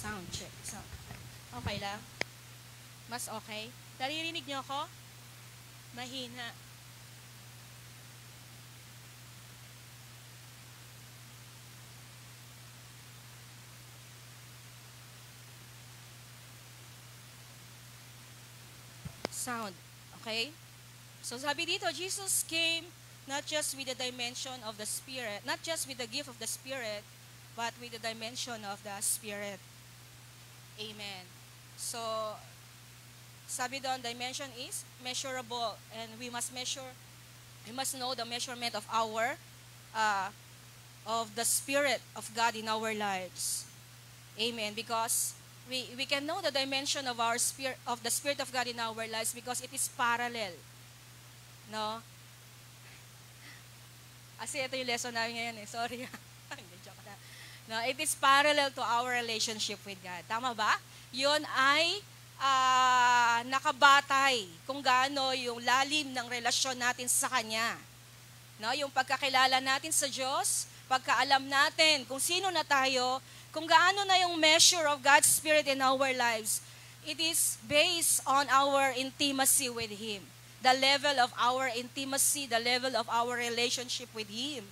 Sound check. Sound. Okay lang? Mas okay? Naririnig niyo ako? Mahina. Sound. Okay? So sabi dito, Jesus came not just with the dimension of the Spirit, not just with the gift of the Spirit, but with the dimension of the Spirit. Amen. So, sabi doon, dimension is measurable, and we must know the measurement uh, of the Spirit of God in our lives. Amen. Because we can know the dimension of the Spirit of God in our lives because it is parallel. No? Kasi ito yung lesson namin ngayon eh. Sorry. Hindi, joke na. No, it is parallel to our relationship with God. Tama ba? Yun ay nakabatay kung gaano yung lalim ng relasyon natin sa Kanya. No, yung pagkakilala natin sa Diyos, pagkaalam natin kung sino na tayo, kung gaano na yung measure of God's Spirit in our lives, it is based on our intimacy with Him. The level of our intimacy, the level of our relationship with Him.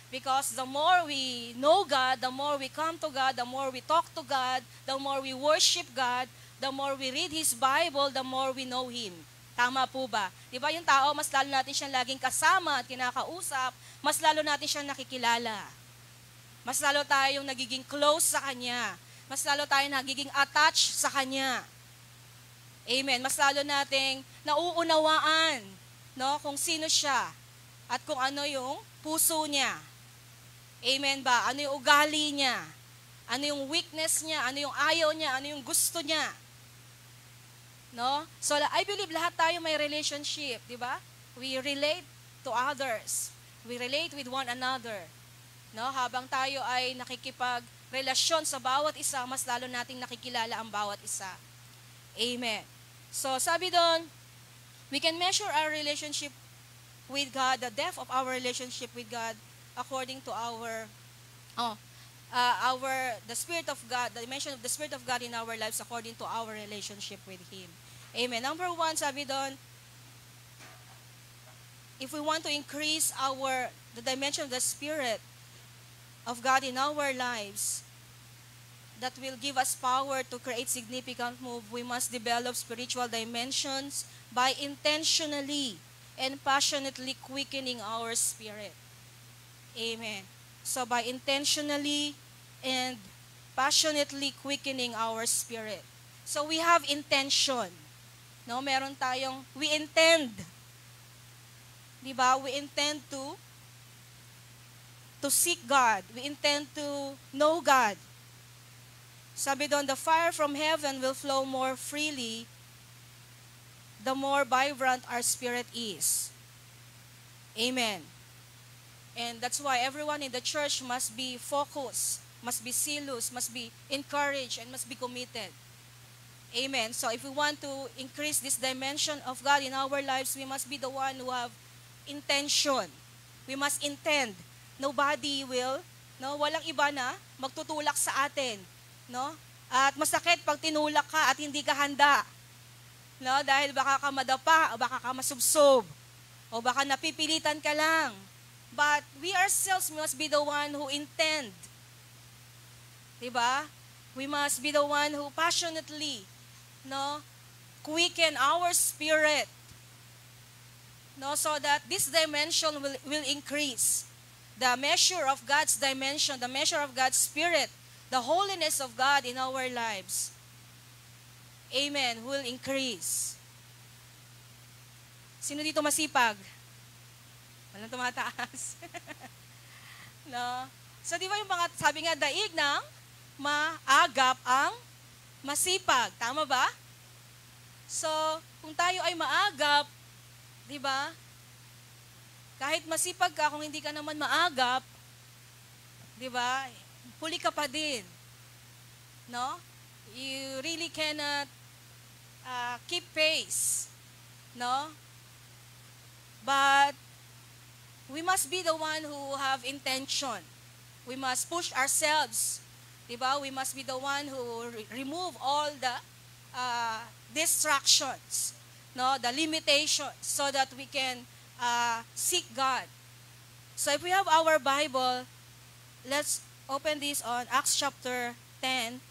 Because the more we know God, the more we come to God, the more we talk to God, the more we worship God, the more we read His Bible, the more we know Him. Tama po ba? Di ba yung tao, mas lalo natin siyang laging kasama at kinakausap, mas lalo natin siyang nakikilala. Mas lalo tayong nagiging close sa Kanya. Mas lalo tayong nagiging attached sa Kanya. Amen. Mas lalo nating nauunawaan, no, kung sino siya at kung ano yung puso niya. Amen ba? Ano yung ugali niya? Ano yung weakness niya? Ano yung ayaw niya? Ano yung gusto niya? No? So, I believe lahat tayo may relationship, di ba? We relate to others. We relate with one another. No? Habang tayo ay nakikipagrelasyon sa bawat isa, mas lalo nating nakikilala ang bawat isa. Amen. So, sabi doon, we can measure our relationship with God, the depth of our relationship with God, according to the Spirit of God, the dimension of the Spirit of God in our lives according to our relationship with Him. Amen. Number 1, sabi doon, if we want to increase the dimension of the Spirit of God in our lives, that will give us power to create significant move, we must develop spiritual dimensions by intentionally and passionately quickening our spirit. Amen. So by intentionally and passionately quickening our spirit. So we have intention. No, meron tayong, we intend. Diba? We intend to seek God. We intend to know God. Sabi doon, the fire from heaven will flow more freely the more vibrant our spirit is. Amen. And that's why everyone in the church must be focused, must be zealous, must be encouraged, and must be committed. Amen. So if we want to increase this dimension of God in our lives, we must be the one who have intention. We must intend. Nobody will, no, walang iba na magtutulak sa atin. No? At masakit pag tinulak ka at hindi ka handa. No? Dahil baka ka madapa, o baka ka masubsob, o baka napipilitan ka lang. But we ourselves must be the one who intend. Diba? We must be the one who passionately, no, quicken our spirit. No, so that this dimension will increase. The measure of God's dimension, the measure of God's Spirit, the holiness of God in our lives, amen, will increase. Sino dito masipag? Walang tumataas. No? So, di ba yung mga, sabi nga, daig ng maagap ang masipag. Tama ba? So, kung tayo ay maagap, di ba? Kahit masipag ka, kung hindi ka naman maagap, di ba? Huli ka pa din. No? You really cannot keep pace. No? But we must be the one who have intention. We must push ourselves Diba? We must be the one who remove all the distractions, no, the limitations, so that we can seek God. So if we have our Bible, let's open this on Acts chapter 10.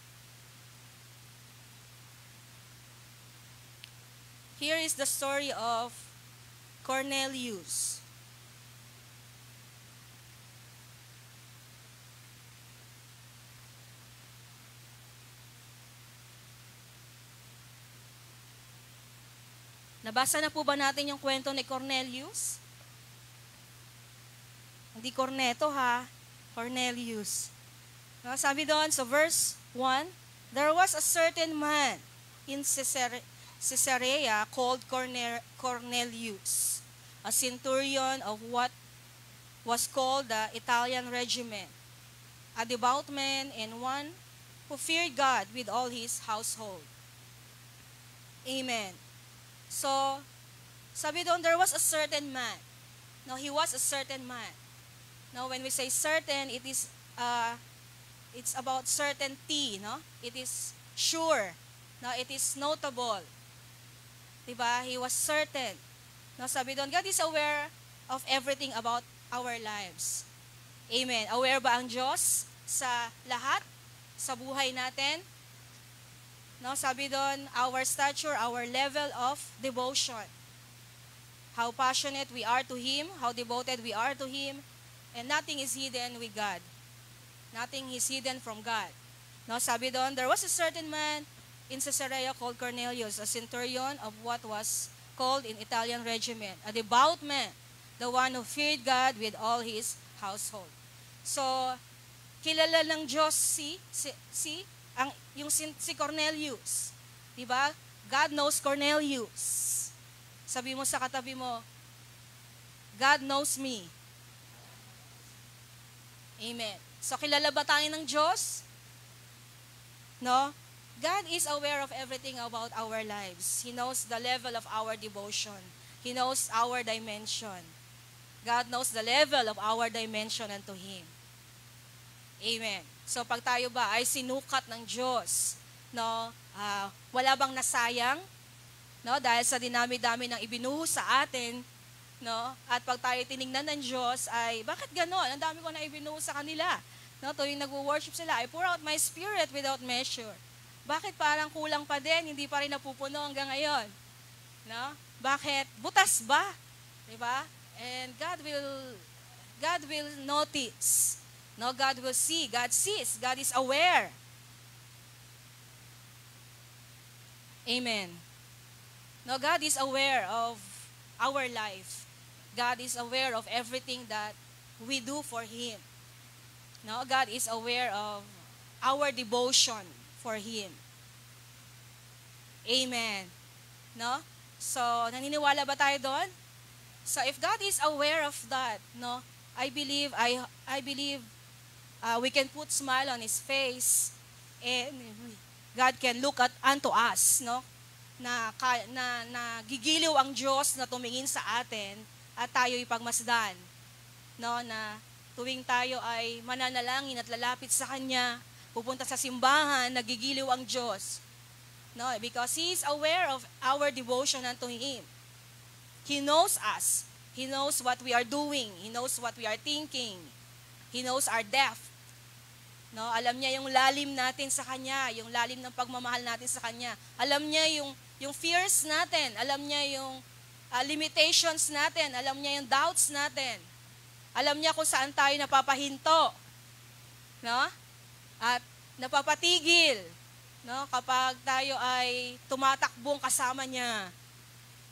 Here is the story of Cornelius. Nabasa na po ba natin yung kwento ni Cornelius? Hindi Corneto ha, Cornelius. No, sabi doon sa verse 1, there was a certain man in Caesarea called Cornelius, a centurion of what was called the Italian regiment, a devout man and one who feared God with all his household. Amen. So, sabi doon, there was a certain man. No, he was a certain man. Now, when we say certain, it is it's about certainty, no? It is sure. No, it is notable. Diba? He was certain. No, sabi doon, God is aware of everything about our lives. Amen. Aware ba ang Diyos sa lahat, sa buhay natin? No, sabi doon, our stature, our level of devotion. How passionate we are to Him, how devoted we are to Him, and nothing is hidden with God. Nothing is hidden from God. No, sabi doon, there was a certain man in Caesarea called Cornelius, a centurion of what was called in Italian regiment, a devout man, the one who feared God with all his household. So, kilala ng Diyos si Cornelius. Diba? God knows Cornelius. Sabi mo sa katabi mo, God knows me. Amen. So, kilala ba tayo ng Diyos? No? God is aware of everything about our lives. He knows the level of our devotion. He knows our dimension. God knows the level of our dimension unto Him. Amen. So pag tayo ba ay sinukat ng Diyos, no, wala bang nasayang, no, dahil sa dinami-dami ng ibinuhos sa atin, no, at pag tayo tiningnan ng Diyos ay bakit ganon? Ang dami ko na ibinuhos sa kanila. No, tuwing nagwo-worship sila, I pour out my spirit without measure. Bakit parang kulang pa din, hindi pa rin napupuno hanggang ngayon? No? Bakit? Butas ba? 'Di ba? And God will notice. No, God will see. God sees. God is aware. Amen. No, God is aware of our life. God is aware of everything that we do for Him. No, God is aware of our devotion for Him. Amen. No? So, naniniwala ba tayo doon? So, if God is aware of that, no, I believe we can put smile on His face and God can look unto us, no? Na gigiliw ang Diyos na tumingin sa atin at tayo ipagmasdan, no? Na tuwing tayo ay mananalangin at lalapit sa Kanya, pupunta sa simbahan, nagigiliw ang Diyos. No, because He is aware of our devotion unto Him. He knows us. He knows what we are doing. He knows what we are thinking. He knows our depth. No, alam niya yung lalim natin sa Kanya, yung lalim ng pagmamahal natin sa Kanya. Alam niya yung fears natin, alam niya yung limitations natin, alam niya yung doubts natin. Alam niya kung saan tayo napapahinto. No? At napapatigil, no? Kapag tayo ay tumatakbong kasama niya.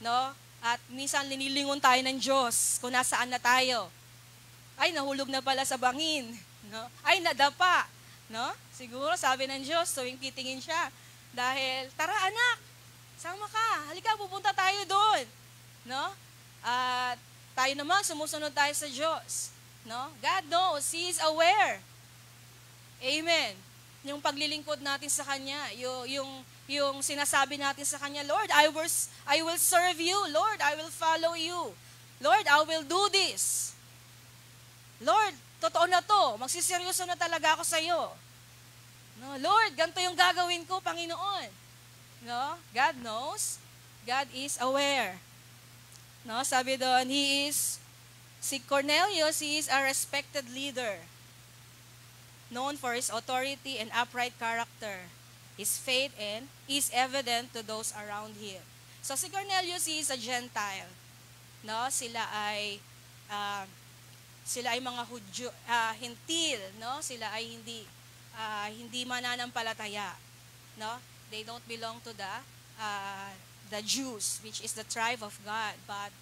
No? At minsan linilingon tayo ng Diyos kung nasaan na tayo. Ay, nahulog na pala sa bangin. No? Ay, nadapa. No? Siguro, sabi ng Diyos, tuwing titingin siya. Dahil, tara anak, sama ka. Halika, pupunta tayo doon. No? At tayo naman, sumusunod tayo sa Diyos. No? God knows. He is aware. Amen. Yung paglilingkod natin sa Kanya, yung sinasabi natin sa Kanya, Lord, I will serve you. Lord, I will follow you. Lord, I will do this. Lord, totoo na to. Magsiseryoso na talaga ako sa iyo. No, Lord, ganito yung gagawin ko, Panginoon. No? God knows. God is aware. No, sabi doon, si Cornelius, he is a respected leader, known for his authority and upright character. His faith and is evident to those around him. So si Cornelius, he is a Gentile. No, ah, sila ay mga Hudyo, hintil, no? Sila ay hindi mananampalataya, no? They don't belong to the Jews, which is the tribe of God, but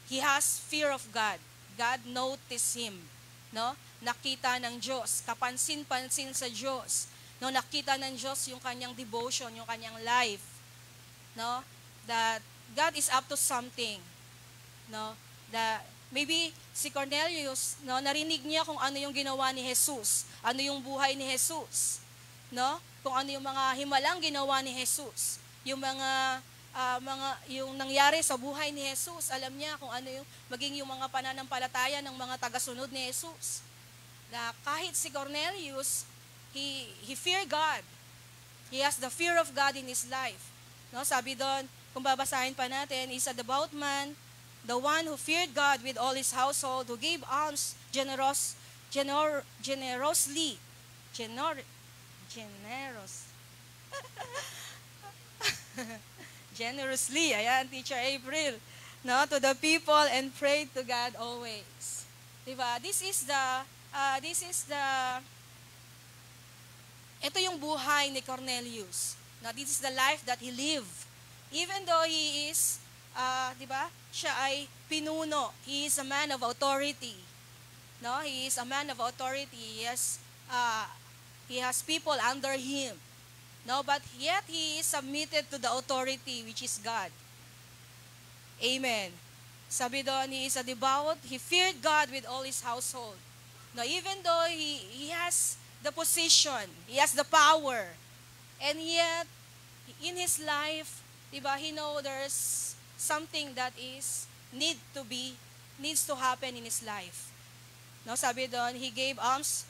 he has fear of God. God noticed him, no? Nakita ng Diyos, kapansin-pansin sa Diyos. No, nakita ng Diyos yung kanyang devotion, yung kanyang life, no? That God is up to something, no? Maybe si Cornelius, no, narinig niya kung ano yung ginawa ni Jesus, ano yung buhay ni Jesus, no? Kung ano yung mga himalang ginawa ni Jesus, yung yung nangyari sa buhay ni Jesus, alam niya kung ano yung maging yung mga pananampalataya ng mga tagasunod ni Jesus. Na kahit si Cornelius, he fear God. He has the fear of God in his life. No, sabi doon, kung babasahin pa natin, is a devout man, the one who feared God with all his household, who gave alms generously. Generously, ayan, Teacher April, no, to the people and prayed to God always. Diba? Ito yung buhay ni Cornelius. No, this is the life that he lived. Even though he is, diba, siya ay pinuno. He is a man of authority. No, he is a man of authority. He has people under him. No, but yet he is submitted to the authority which is God. Amen. Sabi doon, he is a devout, he feared God with all his household. No, even though he has the position, he has the power, and yet in his life, diba, he know there's something that needs to happen in his life. No, sabi doon, he gave alms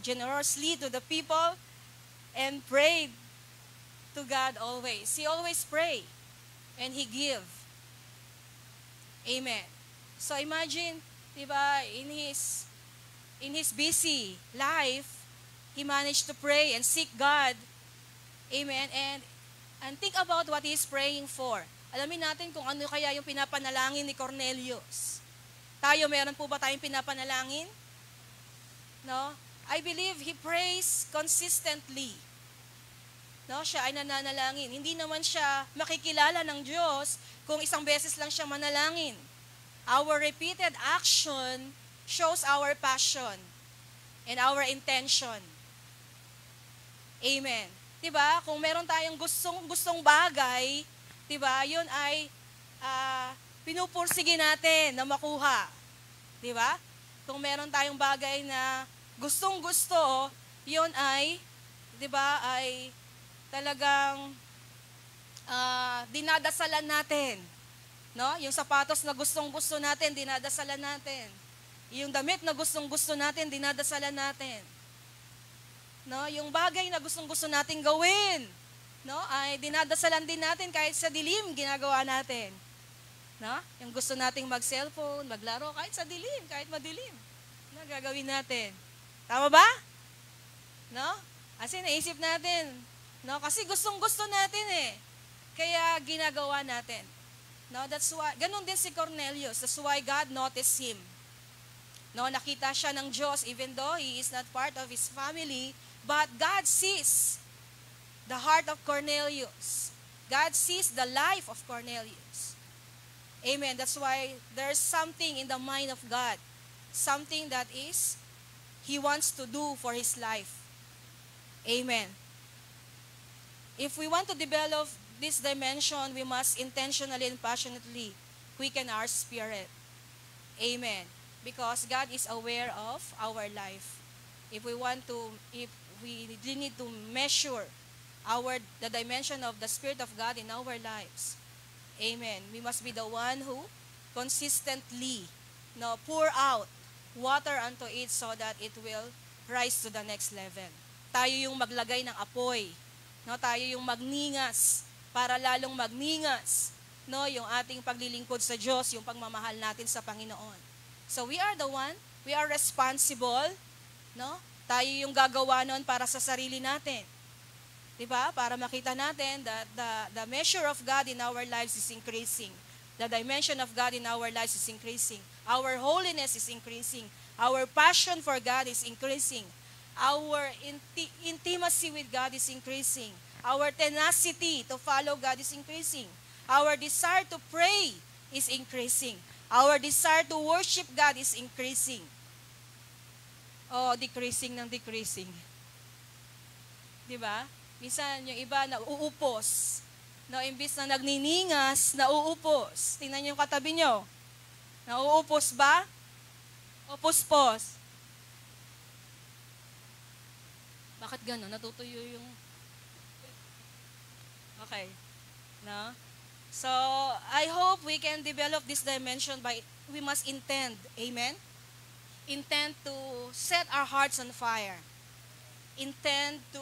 generously to the people and prayed to God always. He always pray and he give. Amen. So imagine, diba, in his busy life, he managed to pray and seek God. Amen. And think about what he is praying for. Alamin natin kung ano kaya yung pinapanalangin ni Cornelius. Tayo, meron po ba tayong pinapanalangin? No? I believe he prays consistently. No, siya ay nananalangin. Hindi naman siya makikilala ng Diyos kung isang beses lang siya manalangin. Our repeated action shows our passion and our intention. Amen. 'Di ba? Kung meron tayong gustong bagay, 'di ba? 'Yun ay pinupursige natin na makuha. 'Di ba? Kung meron tayong bagay na gustong-gusto, 'yun ay, 'di ba, ay talagang dinadasalan natin. No? Yung sapatos na gustong-gusto natin, dinadasalan natin. Yung damit na gustong-gusto natin, dinadasalan natin. No? Yung bagay na gustong-gusto nating gawin, no? Ay dinadasalan din natin kahit sa dilim ginagawa natin. No? Yung gusto nating mag-cellphone, maglaro kahit sa dilim, kahit madilim. No, gagawin natin. Tama ba? No? Kasi naisip natin, no? Kasi gustong-gusto natin eh. Kaya ginagawa natin. No, that's why ganun din si Cornelius. That's why God noticed him. No, nakita siya ng Diyos even though he is not part of his family, but God sees the heart of Cornelius. God sees the life of Cornelius. Amen. That's why there's something in the mind of God. Something that is he wants to do for his life. Amen. If we want to develop this dimension, we must intentionally and passionately quicken our spirit. Amen. Because God is aware of our life. If we need to measure the dimension of the Spirit of God in our lives, amen, we must be the one who consistently pour out water unto it so that it will rise to the next level. tayo yung maglagay ng apoy. No, tayo yung magningas para lalong magningas, no, yung ating paglilingkod sa Diyos, yung pagmamahal natin sa Panginoon. So we are the one, we are responsible, no? Tayo yung gagawa nun para sa sarili natin. 'Di ba? Para makita natin that the measure of God in our lives is increasing. The dimension of God in our lives is increasing. Our holiness is increasing. Our passion for God is increasing. Our intimacy with God is increasing. Our tenacity to follow God is increasing. Our desire to pray is increasing. Our desire to worship God is increasing. Oh, decreasing ng decreasing. 'Di ba? Minsan yung iba nauupos. No, imbis na nagniningas, nauupos. Tingnan niyo yung katabi niyo. Nauupos ba? Upos-pos. Bakit gano'n? Natutuyo yung... Okay. No? So, I hope we can develop this dimension by, we must intend. Amen? Intend to set our hearts on fire. Intend to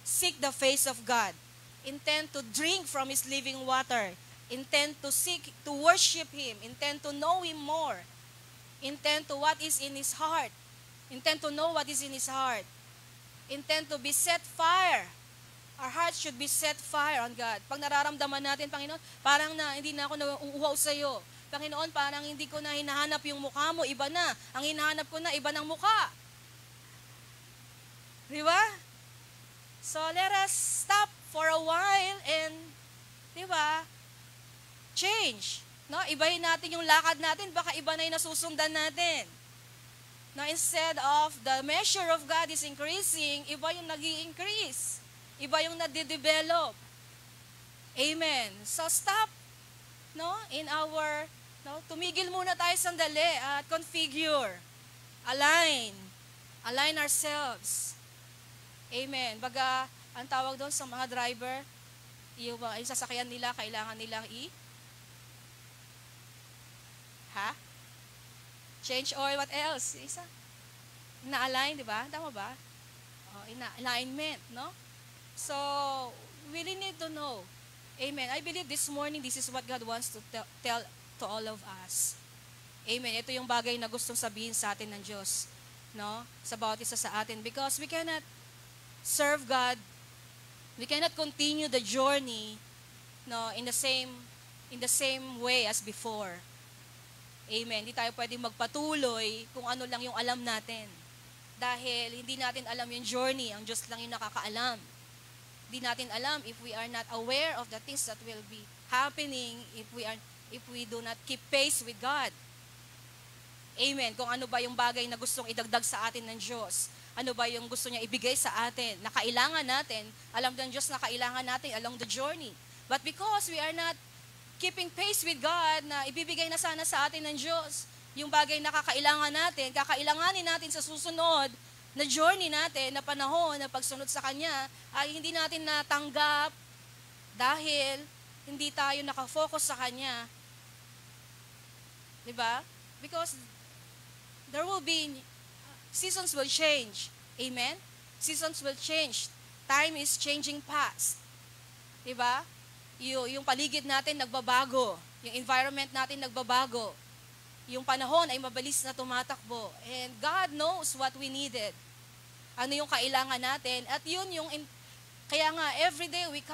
seek the face of God. Intend to drink from His living water. Intend to seek, to worship Him. Intend to know Him more. Intend to what is in His heart. Intend to know what is in His heart. Intend to be set fire. Our hearts should be set fire on God. Pag nararamdaman natin, Panginoon, parang hindi na ako nauuhaw sa iyo. Panginoon, parang hindi ko na hinahanap yung mukha mo, iba na. Ang hinahanap ko na, iba ng mukha. Di ba? So, let us stop for a while and, di ba, change. No? Ibahin natin yung lakad natin, baka iba na yung nasusundan natin. No, instead of the measure of God is increasing, iba yung nag-i-increase. Iba yung nade-develop. Amen. So stop, no, in our, no, tumigil muna tayo sandali at configure, align ourselves. Amen. Baga, ang tawag doon sa mga driver, yung sasakyan nila, kailangan nilang change oil, what else? Isa. Na-align, di ba? Tama ba? Alignment, no? So, we really need to know. Amen. I believe this morning, this is what God wants to tell to all of us. Amen. Ito yung bagay na gustong sabihin sa atin ng Diyos, no? Sa bawat isa sa atin. Because we cannot serve God, we cannot continue the journey, no, in the same way as before. Amen. Hindi tayo pwedeng magpatuloy kung ano lang yung alam natin. Dahil hindi natin alam yung journey, ang Diyos lang yung nakakaalam. Hindi natin alam if we are not aware of the things that will be happening if we do not keep pace with God. Amen. Kung ano ba yung bagay na gustong idagdag sa atin ng Diyos. Ano ba yung gusto niya ibigay sa atin na kailangan natin. Alam ng Diyos na kailangan natin along the journey. But because we are not keeping pace with God, na ibibigay na sana sa atin ng Diyos, yung bagay na kakailanganin natin sa susunod na journey natin, na panahon, na pagsunod sa Kanya, ay hindi natin natanggap dahil hindi tayo nakafocus sa Kanya. Diba? Because seasons will change. Amen? Seasons will change. Time is changing fast. Diba? Yung paligid natin nagbabago. Yung environment natin nagbabago. Yung panahon ay mabilis na tumatakbo. And God knows what we needed. Ano yung kailangan natin. At yun yung, kaya nga, every day we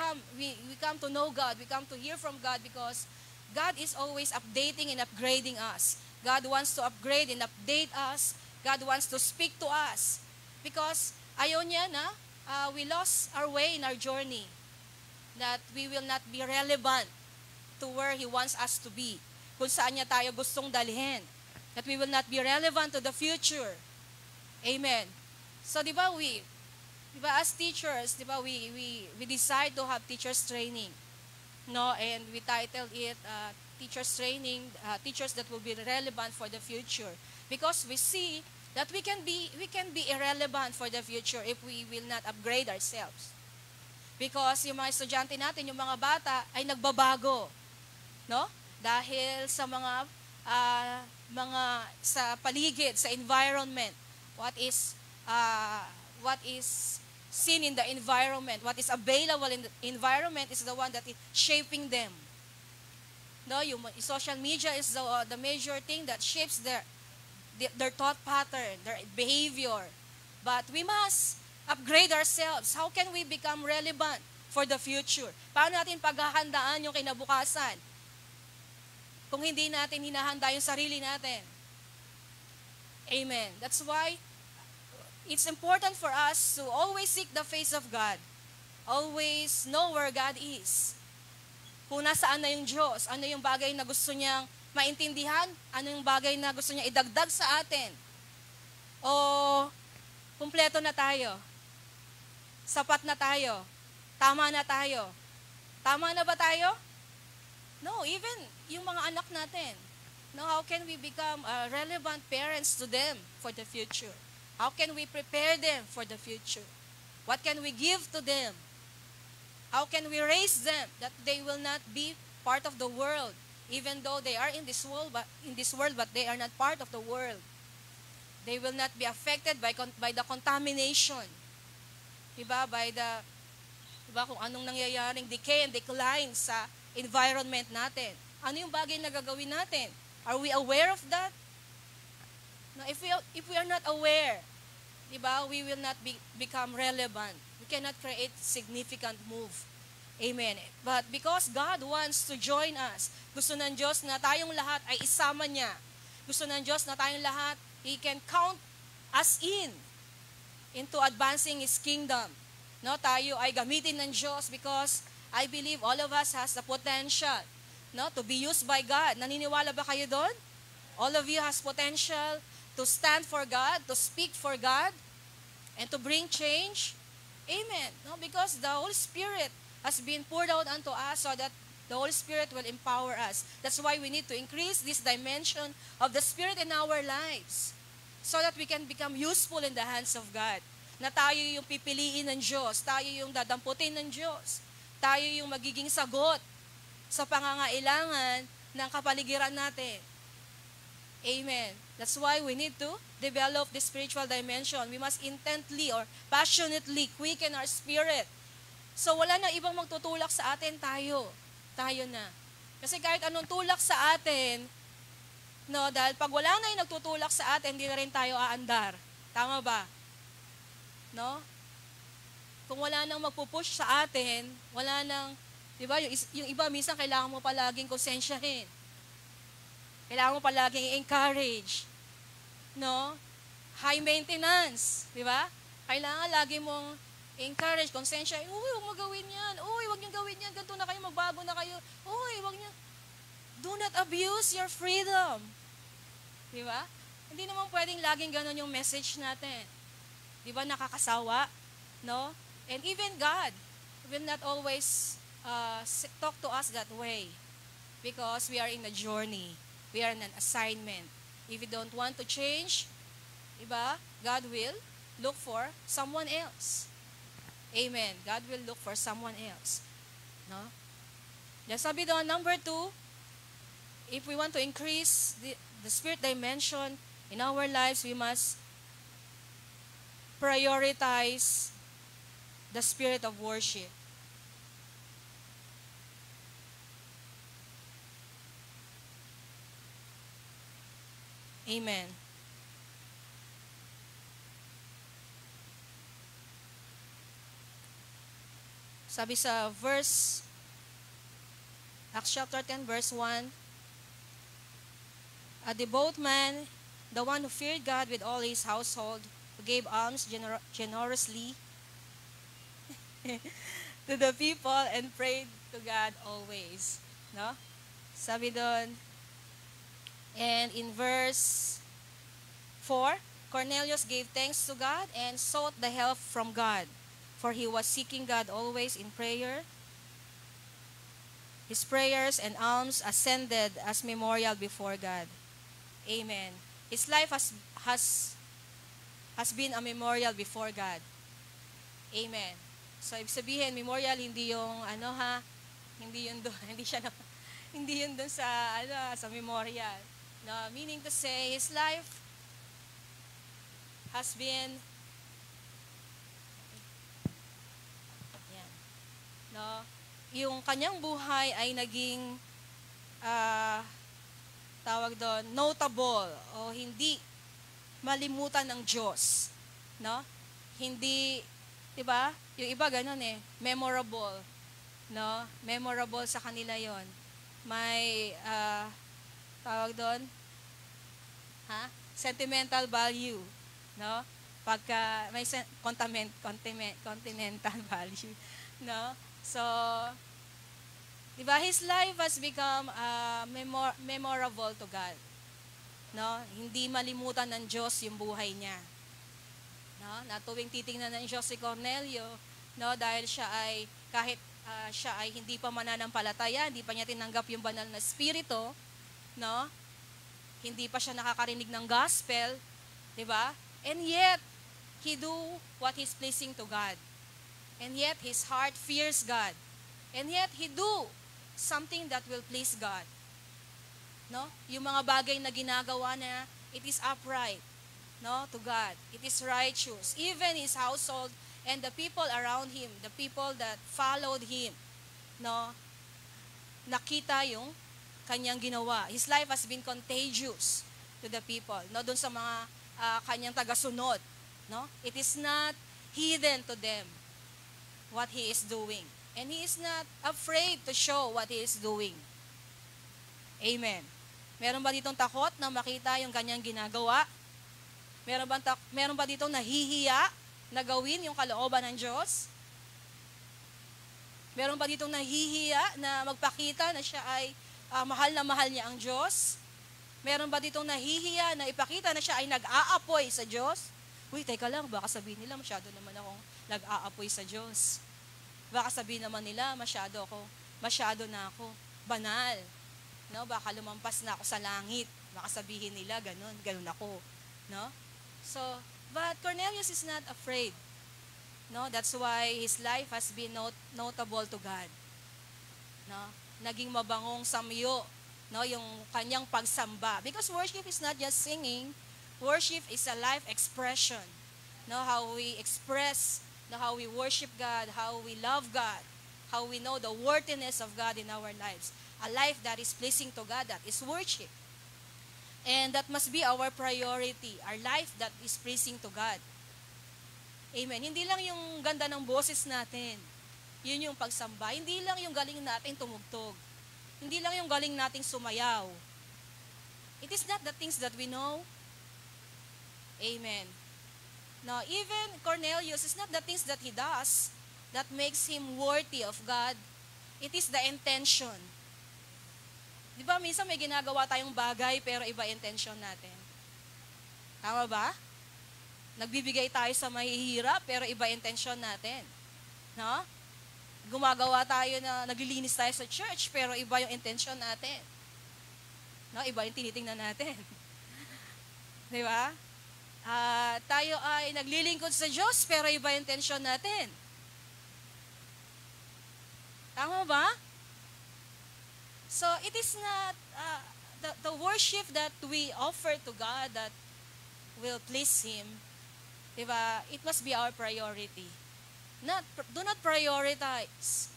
come to know God. We come to hear from God because God is always updating and upgrading us. God wants to upgrade and update us. God wants to speak to us. Because ayaw niya na we lost our way in our journey. That we will not be relevant to where He wants us to be. Kung saan niya tayo gustong dalhin. That we will not be relevant to the future. Amen. So, di ba as teachers, di ba, we decide to have teachers training. No, and we titled it teachers training, teachers that will be relevant for the future. Because we see that we can be irrelevant for the future if we will not upgrade ourselves. Because yung mga estudyante natin, yung mga bata, ay nagbabago. No? Dahil sa mga sa paligid, sa environment, what is seen in the environment. What is available in the environment is the one that is shaping them. No, yung social media is the major thing that shapes their thought pattern, their behavior. But we must upgrade ourselves. How can we become relevant for the future? Paano natin paghahandaan yung kinabukasan kung hindi natin hinahanda yung sarili natin? Amen. That's why it's important for us to always seek the face of God. Always know where God is. Kung nasaan na yung Diyos, ano yung bagay na gusto niyang maintindihan, ano yung bagay na gusto niya idagdag sa atin. O kumpleto na tayo. Sapat na tayo. Tama na tayo. Tama na ba tayo? No, even yung mga anak natin. No, how can we become relevant parents to them for the future? How can we prepare them for the future? What can we give to them? How can we raise them that they will not be part of the world, even though they are in this world, but they are not part of the world. They will not be affected by the contamination. Diba? Diba kung anong nangyayaring decay and decline sa environment natin. Ano yung bagay na gagawin natin? Are we aware of that? No, if we are not aware, diba, we will not become relevant. We cannot create significant move. Amen. But because God wants to join us, gusto ng Diyos na tayong lahat ay isama niya. Gusto ng Diyos na tayong lahat, He can count us into advancing His kingdom. No, tayo ay gamitin ng Diyos because I believe all of us has the potential, no, to be used by God. Naniniwala ba kayo doon? All of you has potential to stand for God, to speak for God, and to bring change. Amen. No, because the Holy Spirit has been poured out unto us so that the Holy Spirit will empower us. That's why we need to increase this dimension of the Spirit in our lives so that we can become useful in the hands of God. Na tayo yung pipiliin ng Diyos, tayo yung dadamputin ng Diyos, tayo yung magiging sagot sa pangangailangan ng kapaligiran natin. Amen. That's why we need to develop the spiritual dimension. We must intently or passionately quicken our spirit. So wala na ibang magtutulak sa atin, tayo. Tayo na. Kasi kahit anong tulak sa atin, no, dahil pag wala na yung nagtutulak sa atin, hindi na rin tayo aandar. Tama ba? No? Kung wala nang magpupush sa atin, wala nang, di ba, yung iba minsan kailangan mo palaging konsensyahin. Kailangan mo palaging i-encourage. No? High maintenance. Di ba? Kailangan lagi mong encourage, konsensya. Uy, huwag mo gawin yan. Uy, huwag niyong gawin yan. Ganito na kayo, magbago na kayo. Uy, huwag niyo. Do not abuse your freedom. Di ba? Hindi naman pwedeng laging ganon yung message natin. Di ba? Nakakasawa. No? And even God will not always talk to us that way. Because we are in a journey. We are in an assignment. If you don't want to change, diba, God will look for someone else. Amen. God will look for someone else. No? Then sabi doon, number 2, if we want to increase the spirit dimension in our lives, we must prioritize the spirit of worship. Amen. Sabi sa Acts chapter 10, verse 1, a devout man, the one who feared God with all his household, who gave alms generously to the people and prayed to God always. No? Sabi doon, and in verse 4, Cornelius gave thanks to God and sought the help from God, for he was seeking God always in prayer. His prayers and alms ascended as memorial before God. Amen. His life has been a memorial before God. Amen. So ibig sabihin, memorial hindi yung hindi yun doon, hindi yun doon sa memorial. No, meaning to say, his life has been No? Yung kanyang buhay ay naging ah, tawag doon, notable o hindi malimutan ng Diyos. No? Hindi, 'di ba? Yung iba ganun memorable, no? Memorable sa kanila 'yon. May tawag doon, sentimental value, no? Pagka may continental value, no? So, 'di ba, his life has become memorable to God. No? Hindi malimutan ng Diyos yung buhay niya. No? Na tuwing titingnan ng Diyos si Cornelio, no, dahil siya ay kahit siya ay hindi pa mananampalataya, hindi pa niya tinanggap yung banal na espiritu, no? Hindi pa siya nakakarinig ng gospel, 'di ba? And yet he do what is pleasing to God. And yet his heart fears God. And yet he do something that will please God. No? Yung mga bagay na ginagawa na it is upright, no, to God. It is righteous. Even his household and the people around him, the people that followed him, no, nakita yung kanyang ginawa. His life has been contagious to the people, no, doon sa mga kanyang tagasunod, no? It is not hidden to them what he is doing. And he is not afraid to show what he is doing. Amen. Meron ba ditong takot na makita yung kanyang ginagawa? Meron ba ditong nahihiya na gawin yung kalooban ng Diyos? Meron ba ditong nahihiya na magpakita na siya ay mahal na mahal niya ang Diyos? Meron ba ditong nahihiya na ipakita na siya ay nag-aapoy sa Diyos? Uy, teka lang, baka sabihin nila masyado naman akong nag-aapoy sa Diyos. Baka sabihin naman nila masyado na ako banal. No, baka lumampas na ako sa langit. Baka sabihin nila ganun ako, no? So, but Cornelius is not afraid. No, that's why his life has been notable to God. No, naging mabangong samyo, no, yung kanyang pagsamba. Because worship is not just singing. Worship is a life expression. No, how we express, no, how we worship God, how we love God, how we know the worthiness of God in our lives. A life that is pleasing to God, that is worship. And that must be our priority, our life that is pleasing to God. Amen. Hindi lang yung ganda ng boses natin, yun yung pagsamba. Hindi lang yung galing natin tumugtog. Hindi lang yung galing nating sumayaw. It is not the things that we know. Amen. Now, even Cornelius, is not the things that he does that makes him worthy of God. It is the intention. Di ba, minsan may ginagawa tayong bagay pero iba intention natin. Tama ba? Nagbibigay tayo sa mahihirap pero iba intention natin. No? Gumagawa tayo naglilinis tayo sa church pero iba yung intention natin. No? Iba yung tinitingnan natin. Di ba? Tayo ay naglilingkod sa Diyos pero iba yung intention natin. Tama ba? So, it is not the worship that we offer to God that will please Him. Diba? It must be our priority. Do not prioritize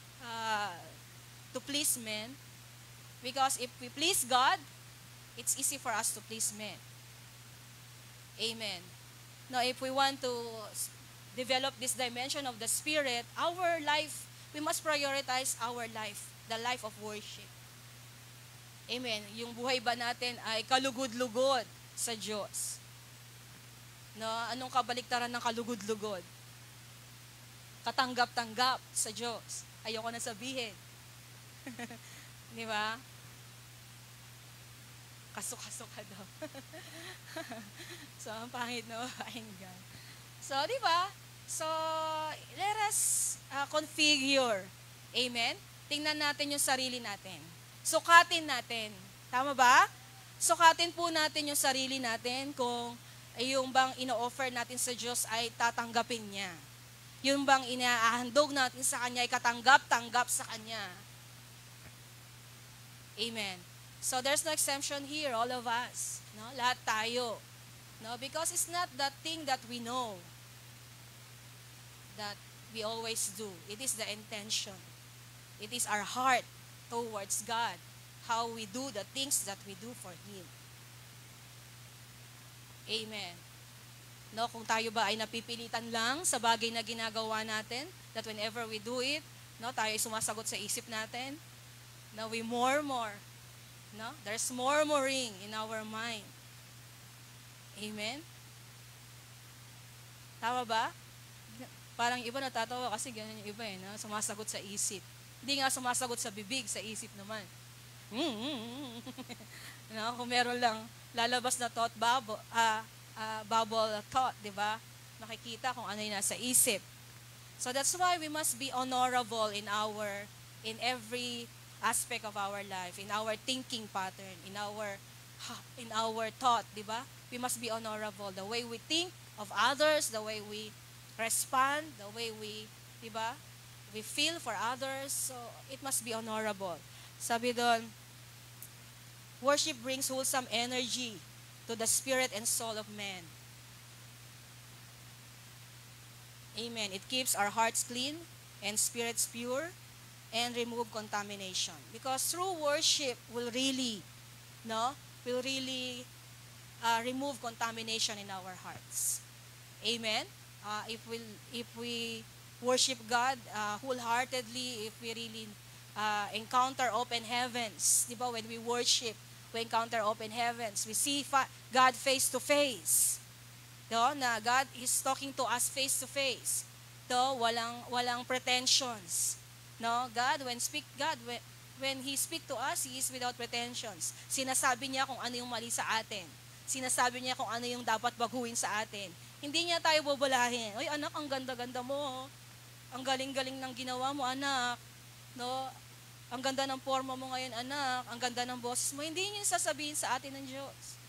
to please men, because if we please God, it's easy for us to please men. Amen. Now, if we want to develop this dimension of the Spirit, our life, we must prioritize our life, the life of worship. Amen. Yung buhay ba natin ay kalugod-lugod sa Diyos? No? Anong kabaliktaran ng kalugod-lugod? Katanggap-tanggap sa Diyos. Ayoko na sabihin. Di ba? Kasuk-kasuka daw. So, ang pangit na pakinggan. So, di ba? So, let us configure. Amen? Tingnan natin yung sarili natin. Sukatin natin. Tama ba? Sukatin po natin yung sarili natin kung yung bang ino-offer natin sa Diyos ay tatanggapin niya. Yung bang inahandog natin sa Kanya ay katanggap-tanggap sa Kanya. Amen. So there's no exemption here, all of us. No? Lahat tayo. No? Because it's not that thing that we know that we always do. It is the intention. It is our heart towards God, how we do the things that we do for Him. Amen. No, kung tayo ba ay napipilitan lang sa bagay na ginagawa natin, that whenever we do it, no, tayo ay sumasagot sa isip natin, no, we murmur, no, there's murmuring in our mind. Amen? Tama ba? Parang iba natatawa kasi ganun yung iba no? Sumasagot sa isip. Hindi nga sumasagot sa bibig, sa isip naman. No, kung meron lang lalabas na thought bubble thought, di ba? Makikita kung ano yung nasa isip. So that's why we must be honorable in every aspect of our life, in our thinking pattern, in our thought, di ba? We must be honorable. The way we think of others, the way we respond, the way we, di ba? We feel for others, so it must be honorable. Sabi doon, worship brings wholesome energy to the spirit and soul of man. Amen. It keeps our hearts clean and spirits pure and remove contamination. Because true worship will really remove contamination in our hearts. Amen. If we worship God wholeheartedly, if we really encounter open heavens, di ba? When we worship, we encounter open heavens. We see God face to face. No, na God is talking to us face to face. No, walang pretensions. No, when He speak to us, He is without pretensions. Sinasabi niya kung ano yung mali sa atin. Sinasabi niya kung ano yung dapat baguhin sa atin. Hindi niya tayo bubulahin. Oy, anak, ang ganda-ganda mo. Ang galing-galing ng ginawa mo, anak. No, ang ganda ng forma mo ngayon, anak. Ang ganda ng boses mo. Hindi niya sasabihin sa atin ng Diyos.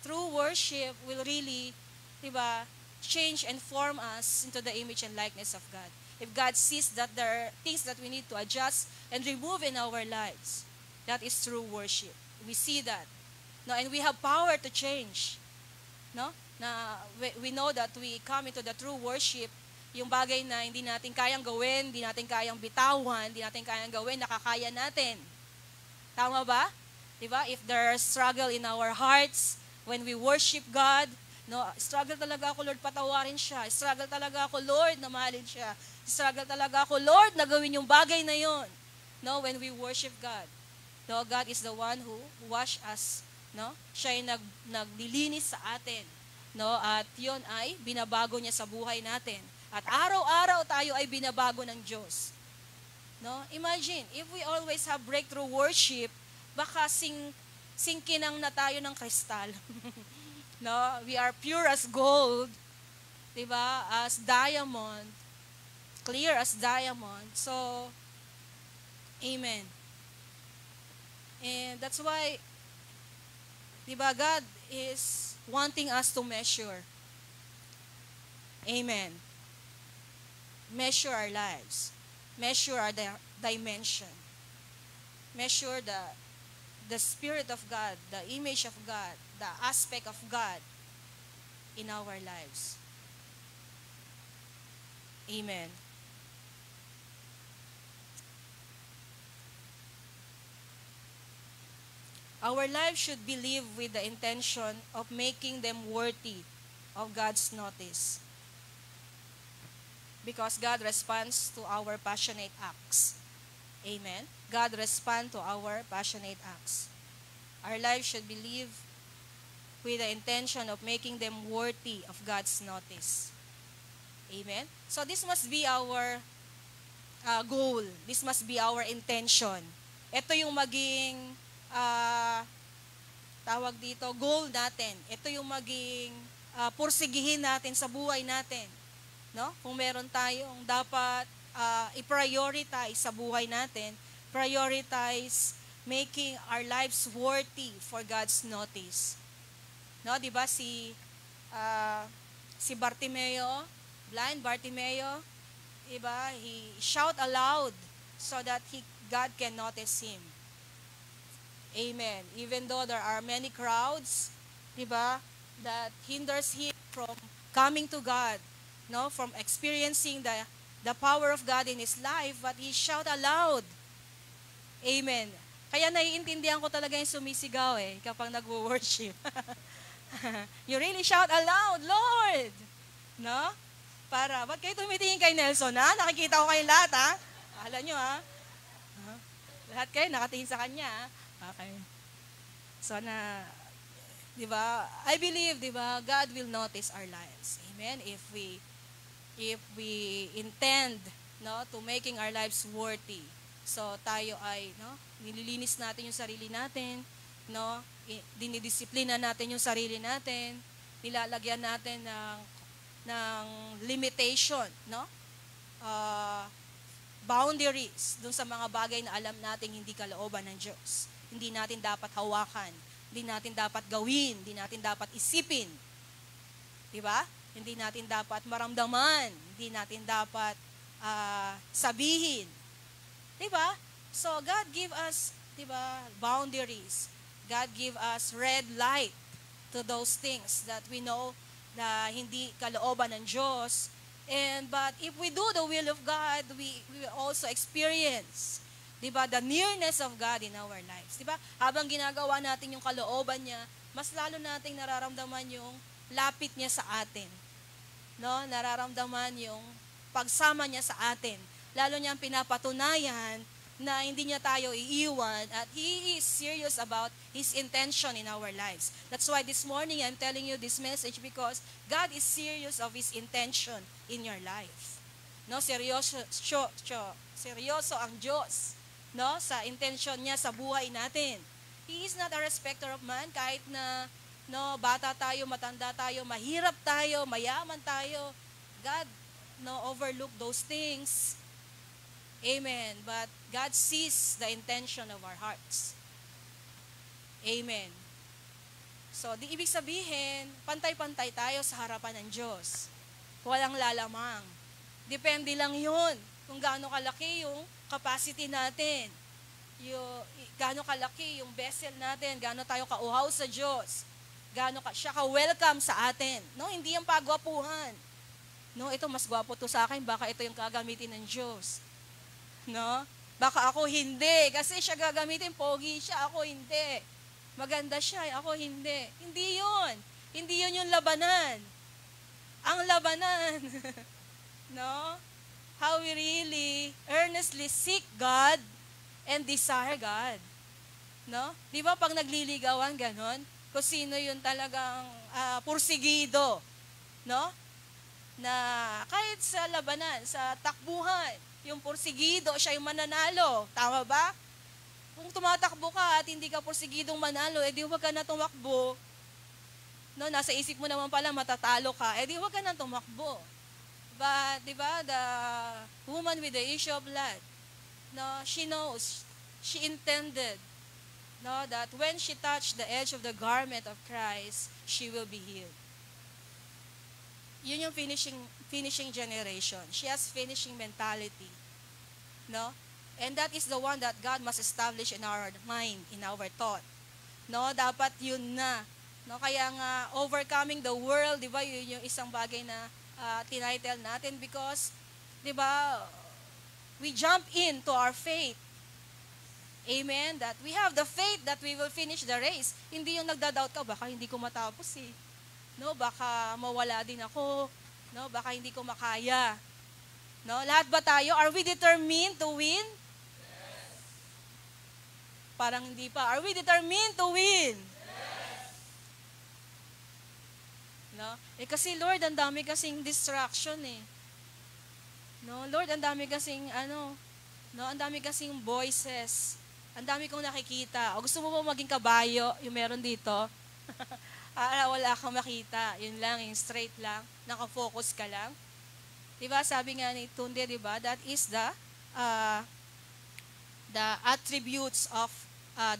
True worship will really, diba, change and form us into the image and likeness of God. If God sees that there are things that we need to adjust and remove in our lives, that is true worship. We see that. No, and we have power to change. No? Na we know that we come into the true worship, yung bagay na hindi natin kayang gawin, hindi natin kayang bitawan, hindi natin kayang gawin, nakakaya natin. Tama ba? Diba? If there is struggle in our hearts, when we worship God, no, struggle talaga ako, Lord, patawarin siya. Struggle talaga ako, Lord, na mahalin siya. Struggle talaga ako, Lord, na gawin yung bagay na yon. No, when we worship God. No, God is the one who wash us. No? Siya ay naglilinis sa atin. No, at yon ay binabago niya sa buhay natin. At araw-araw tayo ay binabago ng Diyos. No? Imagine, if we always have breakthrough worship, baka singkinang na tayo ng kristal. No, we are pure as gold, 'di ba? As diamond, clear as diamond. So, amen. And that's why, 'di ba, God is wanting us to measure. Amen. Measure our lives. Measure our dimension. Measure the Spirit of God, the image of God, the aspect of God in our lives. Amen. Our lives should be lived with the intention of making them worthy of God's notice. Because God responds to our passionate acts. Amen. God responds to our passionate acts. Our lives should be lived with the intention of making them worthy of God's notice. Amen. So this must be our goal. This must be our intention. Ito yung maging tawag dito, goal natin. Ito yung maging pursigihin natin sa buhay natin. No? Kung meron tayong dapat i-prioritize sa buhay natin, prioritize making our lives worthy for God's notice. No, 'di ba si Bartimeo, blind Bartimeo, 'di ba? He shout aloud so that God can notice him. Amen. Even though there are many crowds, 'di ba, that hinders him from coming to God, no, from experiencing the power of God in his life, but he shout aloud. Amen. Kaya naiintindihan ko talaga yung sumisigaw kapag nag-worship. You really shout aloud, Lord! No? Ba't kayo tumitingin kay Nelson, ha? Nakikita ko kayong lahat, ha? Akala nyo, ha? Lahat kayo nakatingin sa kanya, ha? Okay. So di ba? I believe, di ba, God will notice our lives. Amen? If we intend, no, to making our lives worthy. So tayo ay, no, nililinis natin yung sarili natin, no? Dinidisiplina natin yung sarili natin, nilalagyan natin ng limitation, no? Boundaries dun sa mga bagay na alam nating hindi kalooban ng Diyos. Hindi natin dapat hawakan, hindi natin dapat gawin, hindi natin dapat isipin. Di ba? Hindi natin dapat maramdaman, hindi natin dapat sabihin. Di ba? So God give us, di ba, boundaries. God give us red light to those things that we know na hindi kalooban ng Diyos. But if we do the will of God, we also experience, di ba, the nearness of God in our lives. Di ba? Habang ginagawa natin yung kalooban niya, mas lalo nating nararamdaman yung lapit niya sa atin. No? Nararamdaman yung pagsama niya sa atin. Lalo niyang pinapatunayan na hindi niya tayo iiwan at He is serious about His intention in our lives. That's why this morning I'm telling you this message because God is serious of His intention in your life. No, seryoso ang Diyos, no, sa intention niya sa buhay natin. He is not a respecter of man, kahit na no, bata tayo, matanda tayo, mahirap tayo, mayaman tayo. God overlook those things. Amen. But God sees the intention of our hearts. Amen. So, di ibig sabihin, pantay-pantay tayo sa harapan ng Diyos. Walang lalamang. Depende lang yun kung gaano kalaki yung capacity natin. Gaano kalaki yung vessel natin, gaano tayo kauhaw sa Diyos. Gaano siya ka-welcome sa atin. No, hindi yung pagwapuhan. No, ito mas gwapo to sa akin, baka ito yung gagamitin ng Diyos. No? Baka ako hindi, kasi siya gagamitin, pogi siya, ako hindi. Maganda siya, ako hindi. Hindi yun. Hindi yun yung labanan. Ang labanan, no? How we really earnestly seek God and desire God. No? Di ba pag nagliligawan, ganon? Kung sino yun talagang pursigido, no? Na kahit sa labanan, sa takbuhan, yung pursigido, siya yung mananalo. Tama ba? Kung tumatakbo ka at hindi ka pursigidong manalo, edi huwag ka na tumakbo. No, nasa isip mo naman pala matatalo ka, edi huwag ka na tumakbo. But, di ba, the woman with the issue of blood, no, she knows, she intended, no, that when she touched the edge of the garment of Christ, she will be healed. Yun yung finishing generation. She has finishing mentality. No? And that is the one that God must establish in our mind, in our thought. No? Dapat yun na. No? Kaya nga, overcoming the world, di ba, yun yung isang bagay na tinitle natin because, di ba, we jump into our faith. Amen? That we have the faith that we will finish the race. Hindi yung nagda-doubt ka, baka hindi ko matapos eh. No, baka mawala din ako. No, baka hindi ko makaya. No, lahat ba tayo? Are we determined to win? Yes. Parang hindi pa. Are we determined to win? Yes. No? Kasi Lord, ang dami kasing distraction eh. No, Lord, ang dami kasing no, ang dami kasing voices. Ang dami kong nakikita. O gusto mo ba maging kabayo, yung meron dito? Wala kang makita. Yun lang, yung straight lang. Nakafocus ka lang. Diba, sabi nga ni Tunde, diba, that is the attributes of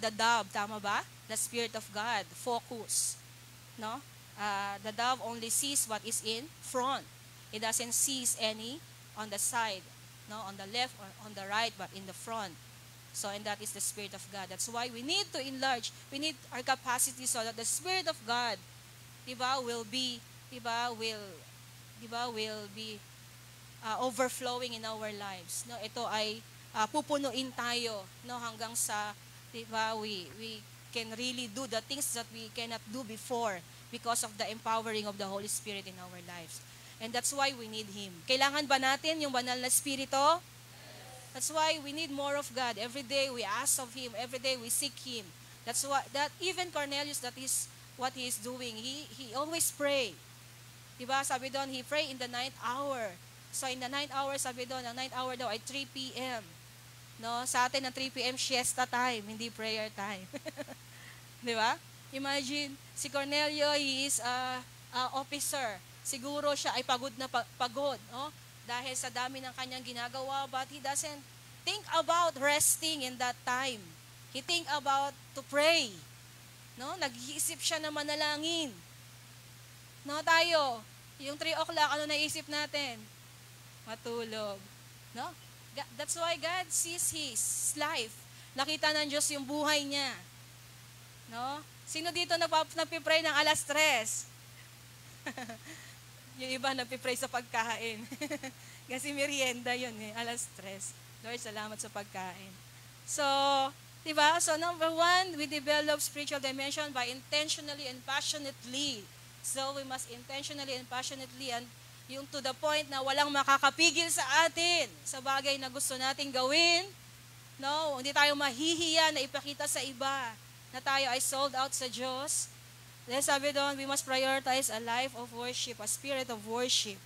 the dove. Tama ba? The Spirit of God. Focus. No? The dove only sees what is in front. It doesn't see any on the side. No? On the left or on the right, but in the front. So, and that is the Spirit of God. That's why we need to enlarge. We need our capacity so that the Spirit of God, diba, will be overflowing in our lives. No, ito ay pupunuin tayo, no, hanggang sa, di ba, we can really do the things that we cannot do before because of the empowering of the Holy Spirit in our lives. And that's why we need Him. Kailangan ba natin yung banal na Espiritu? That's why we need more of God. Every day we ask of Him. Every day we seek Him. That's what, that even Cornelius, that is what he is doing. He always pray. Diba? Sabi doon, he pray in the 9th hour. So in the 9th hour, sabi doon, ang 9th hour daw ay 3 p.m. No? Sa atin, ang 3 p.m. siesta time, hindi prayer time. Diba? Imagine, si Cornelio, he is a officer. Siguro siya ay pagod na pagod. No? Dahil sa dami ng kanyang ginagawa, but he doesn't think about resting in that time. He think about to pray. No? Nag-iisip siya na manalangin. No, tayo, yung 3 o'clock, ano naisip natin? Matulog. No? That's why God sees His life. Nakita ng Diyos yung buhay niya. No? Sino dito nagpipray ng alas 3? Yung iba nagpipray sa pagkain. Kasi merienda yun alas 3. Lord, salamat sa pagkain. So, diba? So, number 1, we develop spiritual dimension by intentionally and passionately. So, we must intentionally and passionately, and yung to the point na walang makakapigil sa atin sa bagay na gusto nating gawin. No, hindi tayo mahihiya na ipakita sa iba na tayo ay sold out sa Diyos. Then sabi doon, we must prioritize a life of worship, a spirit of worship.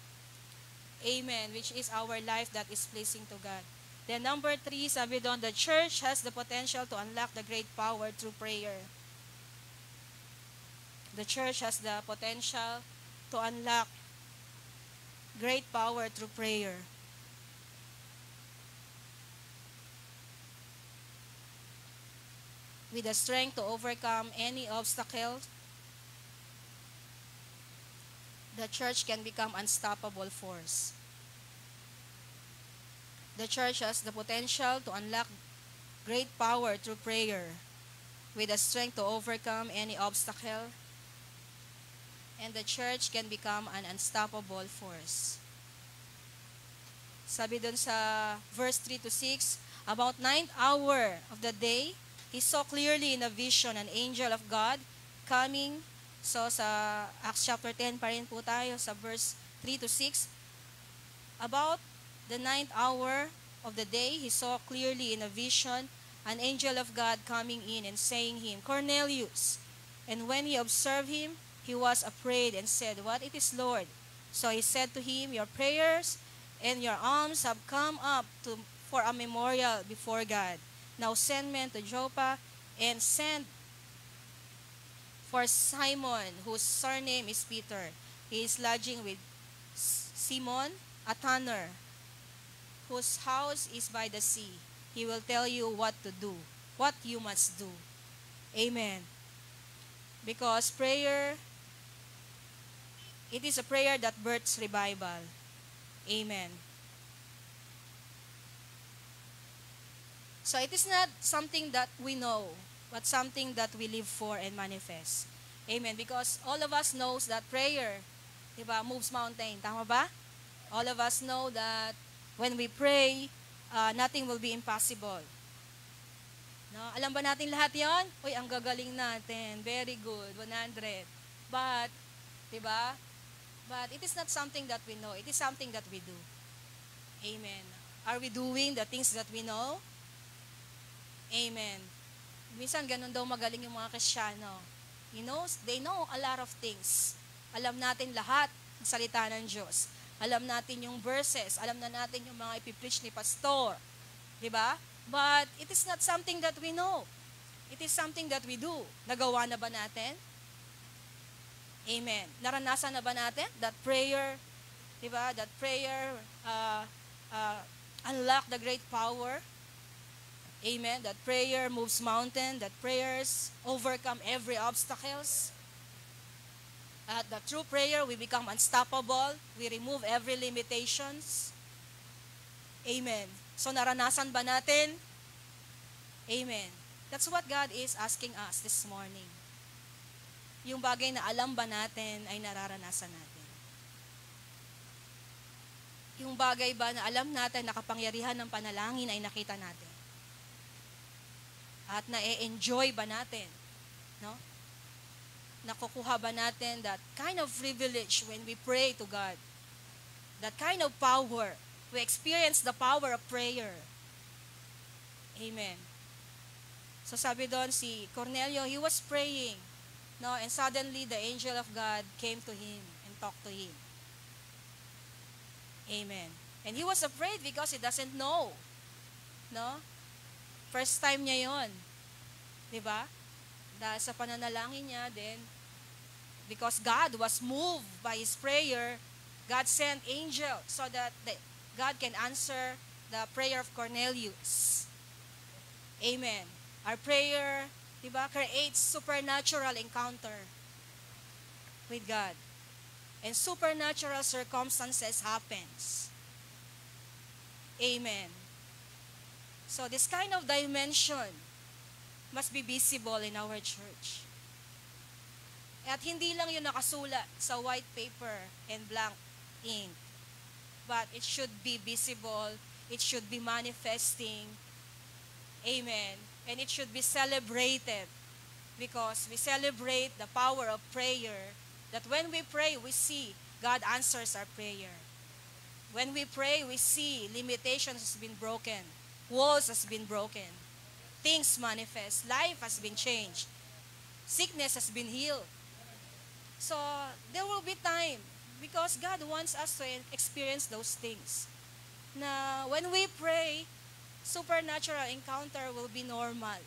Amen, which is our life that is pleasing to God. Then number 3, sabi doon, the church has the potential to unlock the great power through prayer. The church has the potential to unlock great power through prayer. With the strength to overcome any obstacle, the church can become unstoppable force. The church has the potential to unlock great power through prayer, with the strength to overcome any obstacle, and the church can become an unstoppable force. Sabi dun sa verse 3-6, about 9th hour of the day, he saw clearly in a vision an angel of God coming. So sa Acts chapter 10 pa rin po tayo, sa verse 3-6, about the 9th hour of the day, he saw clearly in a vision an angel of God coming in and saying him, Cornelius. And when he observed him, he was afraid and said, What it is, Lord? So he said to him, Your prayers and your alms have come up for a memorial before God. Now send men to Joppa and send for Simon, whose surname is Peter. He is lodging with Simon, a tanner, whose house is by the sea. He will tell you what to do, what you must do. Amen. Because prayer, it is a prayer that births revival. Amen. So it is not something that we know, but something that we live for and manifest. Amen. Because all of us knows that prayer, diba, moves mountain. Tama ba? All of us know that when we pray, nothing will be impossible. No? Alam ba natin lahat yon? Uy, ang gagaling natin. Very good. 100. But, diba? But it is not something that we know. It is something that we do. Amen. Are we doing the things that we know? Amen. Minsan, ganun daw magaling yung mga Kristiyano. They know a lot of things. Alam natin lahat ng salita ng Diyos. Alam natin yung verses. Alam na natin yung mga ipipreach ni pastor. Diba? But it is not something that we know. It is something that we do. Nagawa na ba natin? Amen. Naranasan na ba natin that prayer, diba? That prayer unlock the great power. Amen. That prayer moves mountain. That prayers overcome every obstacles. At the true prayer, we become unstoppable. We remove every limitations. Amen. So naranasan ba natin? Amen. That's what God is asking us this morning. Yung bagay na alam ba natin ay nararanasan natin. Yung bagay ba na alam natin na kapangyarihan ng panalangin ay nakita natin? At na-enjoy ba natin? No? Nakukuha ba natin that kind of privilege when we pray to God? That kind of power. We experience the power of prayer. Amen. So sabi doon si Cornelio, he was praying, no, and suddenly the angel of God came to him and talked to him. Amen. And he was afraid because he doesn't know. No? First time niya yon. Diba? Dahil sa pananalangin niya, then, because God was moved by his prayer, God sent angel so that God can answer the prayer of Cornelius. Amen. Our prayer, diba, creates supernatural encounter with God. And supernatural circumstances happens. Amen. So this kind of dimension must be visible in our church. At hindi lang yun nakasulat sa white paper and blank ink. But it should be visible. It should be manifesting. Amen. And it should be celebrated. Because we celebrate the power of prayer. That when we pray, we see God answers our prayer. When we pray, we see limitations has been broken. Walls has been broken. Things manifest. Life has been changed. Sickness has been healed. So, there will be time because God wants us to experience those things. Na when we pray, supernatural encounter will be normal.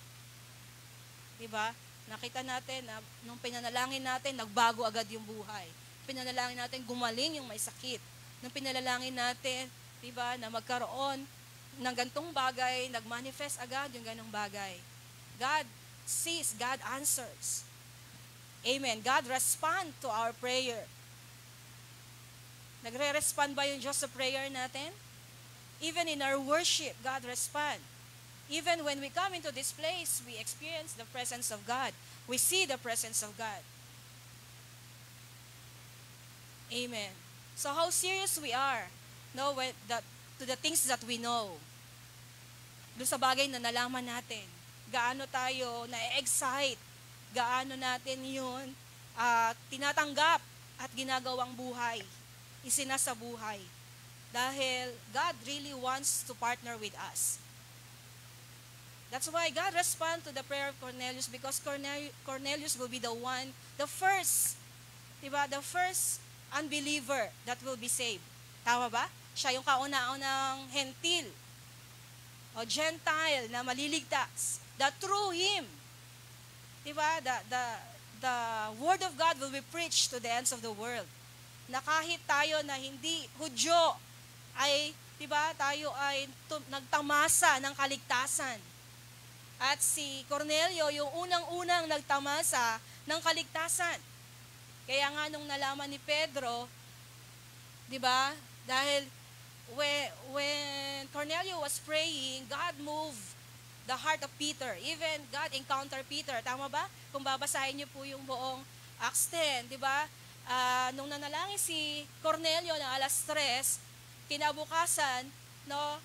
Diba? Nakita natin na nung pinanalangin natin, nagbago agad yung buhay. Pinanalangin natin, gumaling yung may sakit. Nung pinanalangin natin, diba, na magkaroon ng gantong bagay, nagmanifest agad yung ganong bagay. God sees, God answers. Amen. God respond to our prayer. Nagre-respond ba yung Diyos sa prayer natin? Even in our worship, God respond. Even when we come into this place, we experience the presence of God. We see the presence of God. Amen. So how serious we are, no, to the things that we know. Doon sa bagay na nalaman natin. Gaano tayo na-excite. Gaano natin yun tinatanggap at ginagawang buhay. Isinasa buhay. Dahil God really wants to partner with us. That's why God respond to the prayer of Cornelius because Cornelius will be the first, diba? The first unbeliever that will be saved. Tama ba? Siya yung kauna-unang hentil o Gentile na maliligtas. That through him, diba? The word of God will be preached to the ends of the world. Na kahit tayo na hindi Hudyo ay, diba? Tayo ay nagtamasa ng kaligtasan. At si Cornelio, yung unang-unang nagtamasa ng kaligtasan. Kaya nga nung nalaman ni Pedro, di ba? Dahil when Cornelio was praying, God moved the heart of Peter. Even God encountered Peter. Tama ba? Kung babasahin niyo po yung buong Acts 10, di ba? Nung nanalangin si Cornelio ng alas 3, kinabukasan, no,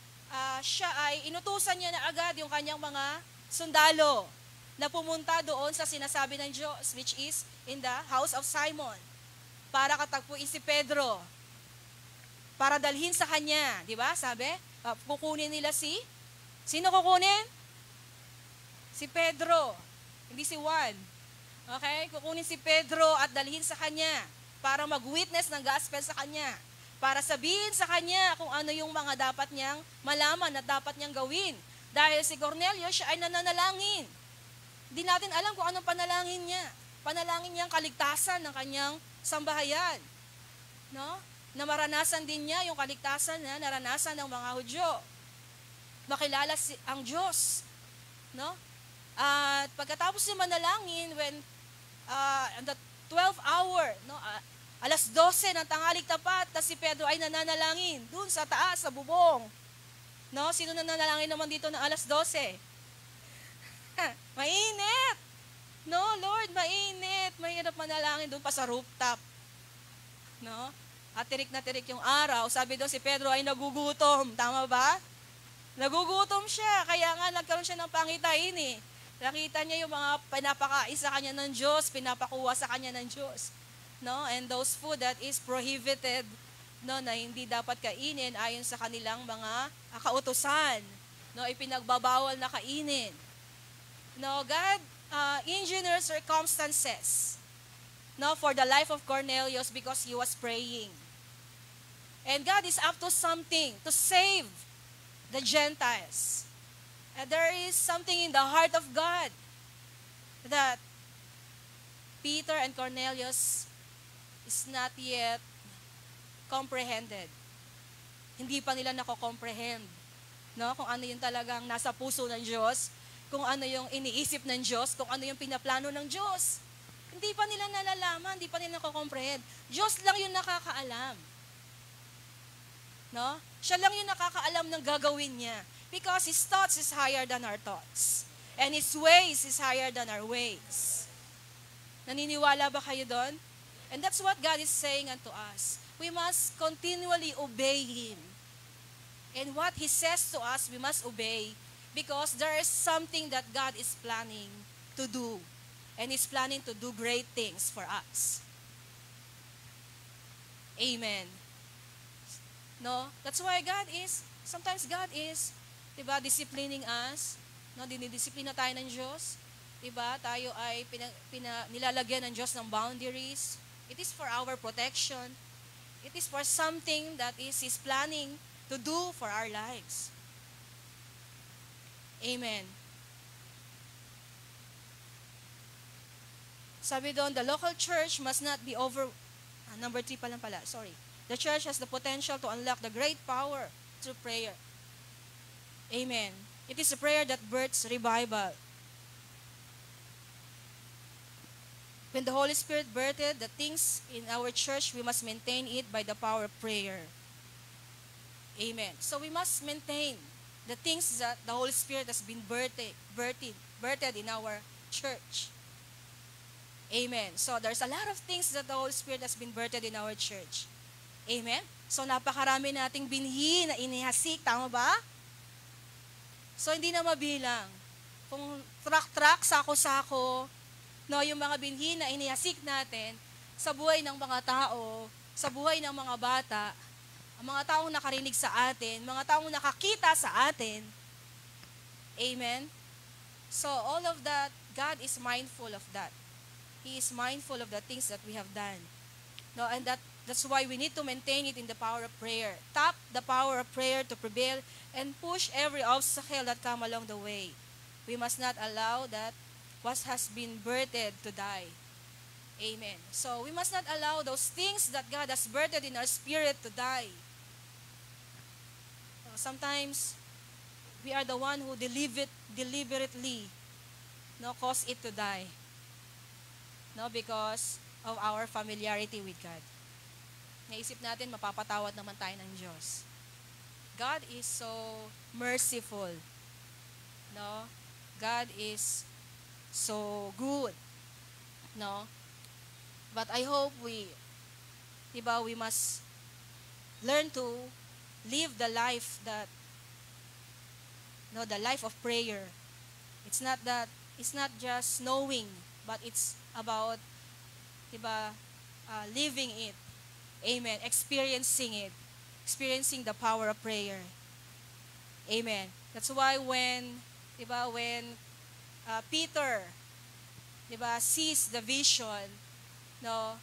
siya ay inutusan niya na agad yung kanyang mga sundalo na pumunta doon sa sinasabi ng Diyos, which is in the house of Simon, para katagpuin si Pedro, para dalhin sa kanya, di ba? Sabi, kukunin nila sino kukunin? Si Pedro, hindi si Juan. Okay? Kukunin si Pedro at dalhin sa kanya para mag-witness ng gospel sa kanya, para sabihin sa kanya kung ano yung mga dapat niyang malaman at dapat niyang gawin. Dahil si Cornelio, siya ay nananalangin. Hindi natin alam kung anong panalangin niya. Panalangin niya ang kaligtasan ng kanyang sambahayan. No? Na maranasan din niya yung kaligtasan na naranasan ng mga Hudyo. Makilala ang Diyos. No? At pagkatapos niya manalangin, when on the 12th hour, no, alas 12 ng tanghaling tapat, si Pedro ay nananalangin dun sa taas, sa bubong. No? Sino nananalangin naman dito ng alas 12? Mainit! No, Lord, mainit. Mahirap manalangin doon pa sa rooftop. No? At tirik na tirik yung araw, sabi doon si Pedro ay nagugutom. Tama ba? Nagugutom siya, kaya nga nagkaroon siya ng pangitain eh. Nakita niya yung mga pinapakain sa kanya ng Diyos, pinapakuha sa kanya ng Diyos. No? And those food that is prohibited, no, na hindi dapat kainin ayon sa kanilang mga kautusan. No, ipinagbabawal na kainin. No, God engineered circumstances, no, for the life of Cornelius because he was praying. And God is up to something to save the Gentiles. And there is something in the heart of God that Peter and Cornelius is not yet comprehended. Hindi pa nila nako-comprehend, no? Kung ano yung talagang nasa puso ng Diyos, kung ano yung iniisip ng Diyos, kung ano yung pinaplano ng Diyos. Hindi pa nila nalalaman, hindi pa nila nako-comprehend. Diyos lang yung nakakaalam. No? Siya lang yung nakakaalam ng gagawin niya. Because His thoughts is higher than our thoughts. And His ways is higher than our ways. Naniniwala ba kayo doon? And that's what God is saying unto us. We must continually obey Him. And what He says to us, we must obey because there is something that God is planning to do. And He's planning to do great things for us. Amen. No? That's why sometimes God is, diba, disciplining us. No? Dinidisiplina tayo ng Diyos. Diba? Tayo ay nilalagyan ng Diyos ng boundaries. It is for our protection. It is for something that is His planning to do for our lives. Amen. Sabi doon, the local church must not be number 3 pa lang pala, sorry. The church has the potential to unlock the great power through prayer. Amen. It is a prayer that births revival. When the Holy Spirit birthed the things in our church, we must maintain it by the power of prayer. Amen. So we must maintain the things that the Holy Spirit has been birthed in our church. Amen. So there's a lot of things that the Holy Spirit has been birthed in our church. Amen. So napakarami nating binhi na inihasik, tama ba? So hindi na mabilang. Kung truck-truck, sako-sako, no, yung mga binhi na inihasik natin sa buhay ng mga tao, sa buhay ng mga bata, ang mga taong nakarinig sa atin, mga taong nakakita sa atin. Amen. So all of that, God is mindful of that. He is mindful of the things that we have done. No, and that's why we need to maintain it in the power of prayer. Tap the power of prayer to prevail and push every obstacle that come along the way. We must not allow that what has been birthed to die. Amen. So we must not allow those things that God has birthed in our spirit to die. Sometimes we are the one who deliberately cause it to die. No, because of our familiarity with God. Naisip natin, mapapatawad naman tayo ng Diyos. God is so merciful. No? God is so good. No? But I hope we must learn to live the life the life of prayer. It's not just knowing, but it's about living it. Amen. Experiencing the power of prayer. Amen. That's why when Peter sees the vision, no,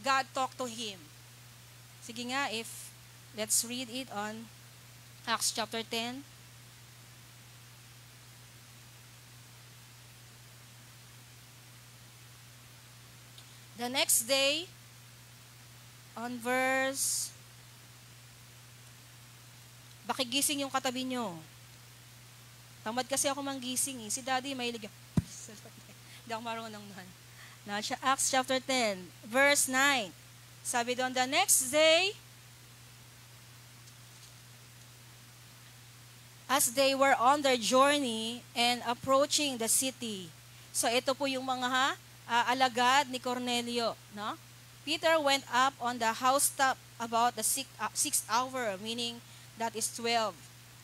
God talked to him. Sige nga, let's read it on Acts chapter 10. The next day, on verse, bakigising yung katabi nyo. Tamad kasi ako manggising eh. Si Daddy mahilig yung, hindi ako marunong nun. Now, Acts chapter 10, verse 9. Sabi doon, the next day, as they were on their journey and approaching the city. So, ito po yung mga alagad ni Cornelio, no? Peter went up on the housetop about the sixth hour, meaning that is 12,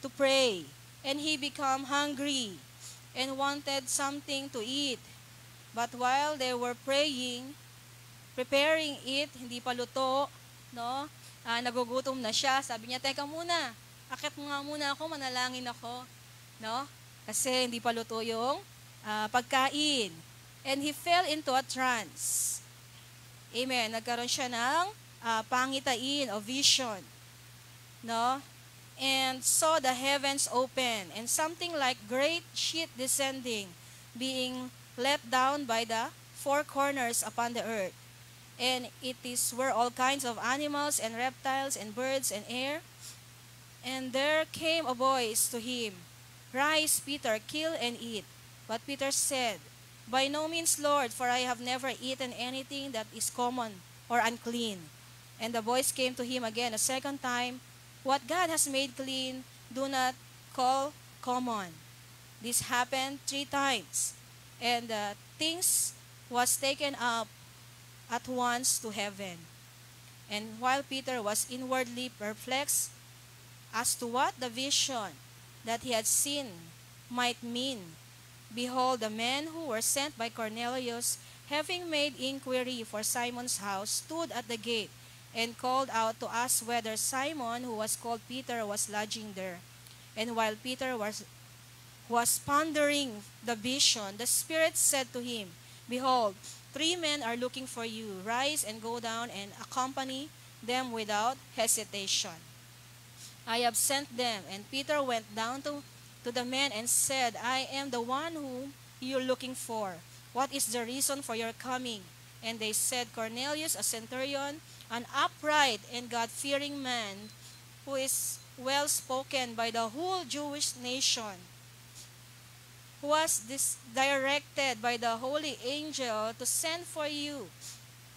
to pray. And he became hungry and wanted something to eat. But while they were praying, preparing it, hindi pa luto, no? Nagugutom na siya. Sabi niya, teka muna, akit mo nga muna ako, manalangin ako, no? Kasi hindi pa luto yung pagkain. And he fell into a trance. Amen. Nagkaroon siya ng pangitain o vision, no? And saw the heavens open and something like great sheet descending, being let down by the four corners upon the earth. And it is where all kinds of animals and reptiles and birds and air. And there came a voice to him, Rise, Peter, kill and eat. But Peter said, By no means, Lord, for I have never eaten anything that is common or unclean. And the voice came to him again a second time, What God has made clean, do not call common. This happened 3 times, and the things was taken up at once to heaven. And while Peter was inwardly perplexed as to what the vision that he had seen might mean, behold, the men who were sent by Cornelius, having made inquiry for Simon's house, stood at the gate and called out to ask whether Simon, who was called Peter, was lodging there. And while Peter was pondering the vision, the Spirit said to him, Behold, 3 men are looking for you. Rise and go down and accompany them without hesitation. I have sent them. And Peter went down to the men and said, I am the one whom you are looking for. What is the reason for your coming? And they said, Cornelius, a centurion, an upright and God-fearing man, who is well spoken by the whole Jewish nation, who was directed by the holy angel to send for you,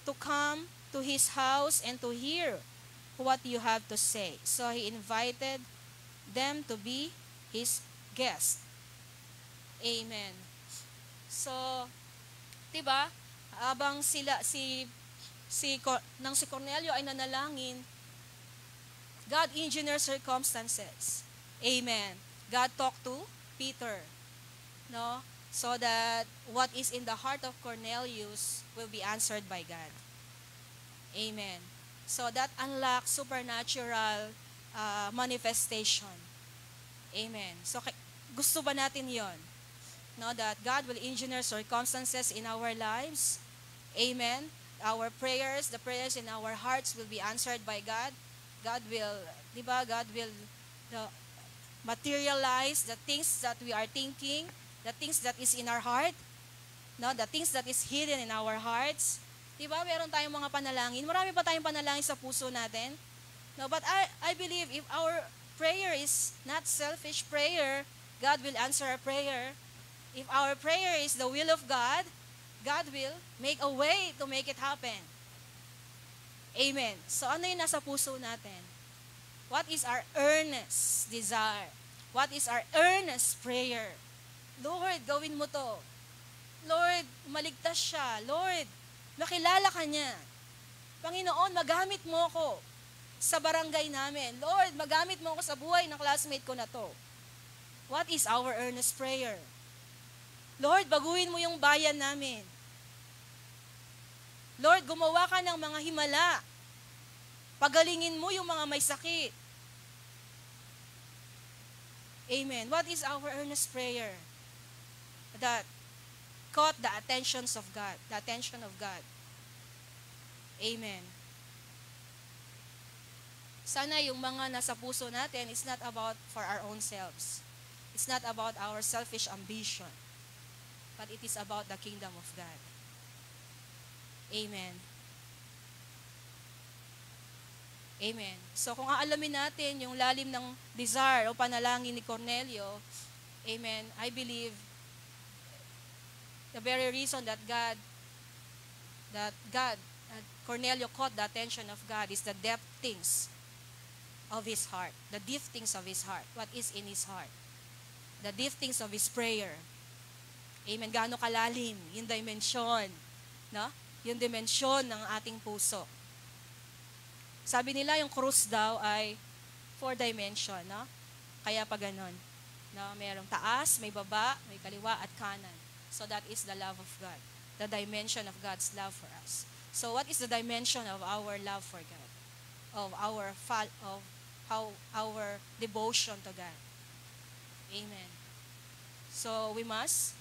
to come to his house and to hear what you have to say. So he invited them to be his guest. Amen. So, 'di ba? Habang si Cornelio ay nanalangin, God engineered circumstances. Amen. God talked to Peter, no? So that what is in the heart of Cornelius will be answered by God. Amen. So that unlocks supernatural manifestation. Amen. So gusto ba natin yon? No, that God will engineer circumstances in our lives. Amen. Our prayers, the prayers in our hearts will be answered by God. God will, di ba? God will materialize the things that we are thinking, the things that is in our heart, no, the things that is hidden in our hearts. Di ba? Meron tayong mga panalangin. Marami pa tayong panalangin sa puso natin. No, but I believe if our prayer is not selfish prayer, God will answer our prayer. If our prayer is the will of God, God will make a way to make it happen. Amen. So ano yung nasa puso natin? What is our earnest desire? What is our earnest prayer? Lord, gawin mo to. Lord, maligtas siya. Lord, makilala ka niya. Panginoon, magamit mo ko sa barangay namin. Lord, magamit mo ko sa buhay ng classmate ko na to. What is our earnest prayer? Lord, baguhin mo yung bayan namin. Lord, gumawa ka ng mga himala. Pagalingin mo yung mga may sakit. Amen. What is our earnest prayer? That caught the attentions of God, the attention of God. Amen. Sana yung mga nasa puso natin is not about for our own selves. It's not about our selfish ambition. But it is about the kingdom of God. Amen. Amen. So kung aalamin natin yung lalim ng desire o panalangin ni Cornelio, amen, I believe the very reason that Cornelio caught the attention of God is the depth things of his heart. The deep things of his heart. What is in his heart? The deep things of his prayer. Amen. Gaano kalalim yung dimension, no? yung dimensyon ng ating puso. Sabi nila yung krus daw ay 4 dimension, no? Kaya pa ganon. No? Mayroong taas, may baba, may kaliwa at kanan. So that is the love of God. The dimension of God's love for us. So what is the dimension of our love for God? Of our devotion to God. Amen. So we must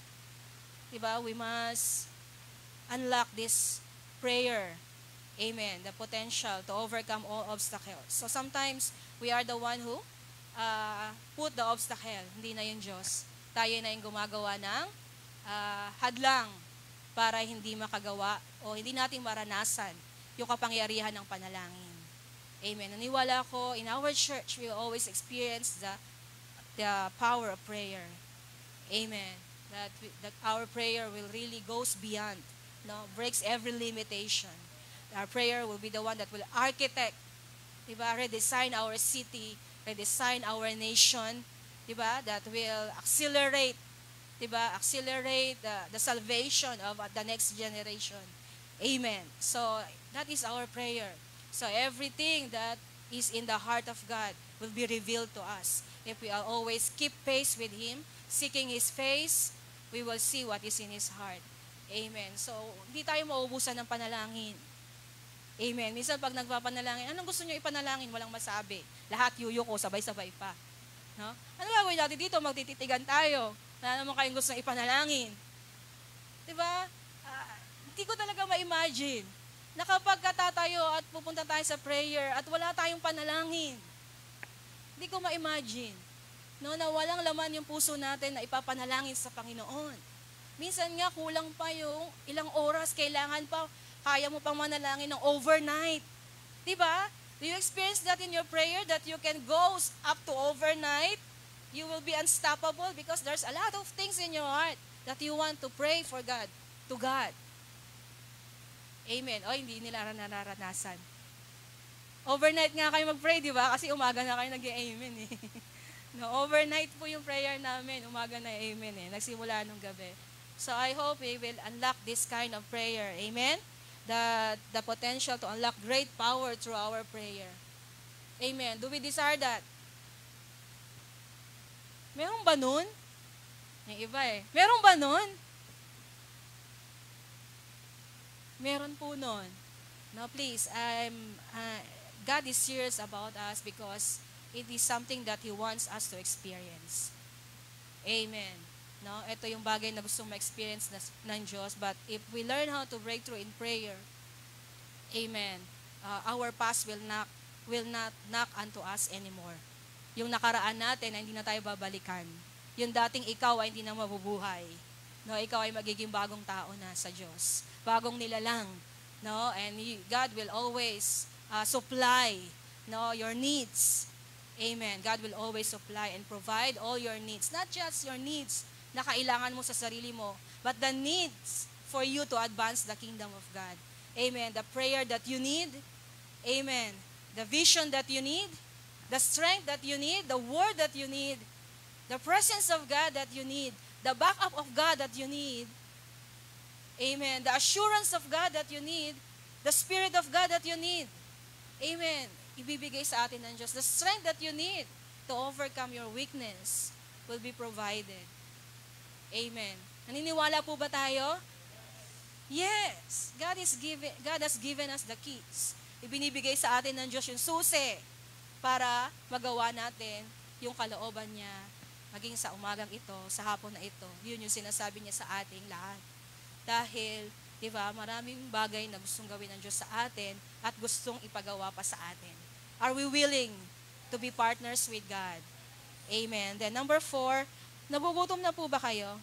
unlock this prayer. Amen. The potential to overcome all obstacles. So sometimes we are the one who put the obstacle. Hindi na yung Diyos. Tayo na yung gumagawa ng hadlang para hindi makagawa o hindi natin maranasan yung kapangyarihan ng panalangin. Amen. Naniwala ko, in our church, we will always experience the power of prayer. Amen. That our prayer will really goes beyond, breaks every limitation. Our prayer will be the one that will architect, redesign our city, redesign our nation, that will accelerate, the salvation of the next generation. Amen. So that is our prayer. So everything that is in the heart of God will be revealed to us. If we will always keep pace with Him, seeking His face, we will see what is in His heart. Amen. So hindi tayo mauubusan ng panalangin. Amen. Minsan pag nagpapanalangin, anong gusto nyo ipanalangin? Walang masabi. Lahat yuyuko, sabay-sabay pa. No? Ano gagawin natin dito? Magtititigan tayo. Wala naman kayong gusto ipanalangin. Diba? Hindi ko talaga ma-imagine na kapag katatayo at pupunta tayo sa prayer at wala tayong panalangin. Hindi ko ma-imagine. No, na walang laman yung puso natin na ipapanalangin sa Panginoon. Minsan nga kulang pa yung ilang oras, kailangan pa, kaya mo pang manalangin ng overnight. Diba? Do you experience that in your prayer, that you can go up to overnight? You will be unstoppable because there's a lot of things in your heart that you want to pray for God, to God. Amen. O, hindi nila nararanasan. Overnight nga kayo mag-pray, di ba? Kasi umaga na kayo nag-amen eh. No, overnight po yung prayer namin. Umaga na amen eh. Nagsimula nung gabi. So I hope we will unlock this kind of prayer. Amen? The potential to unlock great power through our prayer. Amen. Do we desire that? Meron ba nun? Yung iba eh. Meron ba nun? Meron po nun. No, please, God is serious about us because it is something that He wants us to experience. Amen. No, ito yung bagay na gustong ma-experience ng Diyos. But if we learn how to break through in prayer, amen, our past will not knock unto us anymore. Yung nakaraan natin na hindi na tayo babalikan. Yung dating ikaw ay hindi na mabubuhay. No, ikaw ay magiging bagong tao na sa Diyos. Bagong nilalang. No, and God will always supply, your needs. Amen. God will always supply and provide all your needs. Not just your needs na kailangan mo sa sarili mo, but the needs for you to advance the kingdom of God. Amen. The prayer that you need. Amen. The vision that you need. The strength that you need. The word that you need. The presence of God that you need. The backup of God that you need. Amen. The assurance of God that you need. The Spirit of God that you need. Amen. Ibibigay sa atin ng Diyos. The strength that you need to overcome your weakness will be provided. Amen. Naniniwala po ba tayo? Yes. God has given us the keys. Ibinibigay sa atin ng Diyos yung susi para magawa natin yung kalooban niya maging sa umagang ito, sa hapon na ito. Yun yung sinasabi niya sa ating lahat. Dahil, di ba, maraming bagay na gustong gawin ng Diyos sa atin at gustong ipagawa pa sa atin. Are we willing to be partners with God? Amen. Then number 4, nagugutom na po ba kayo?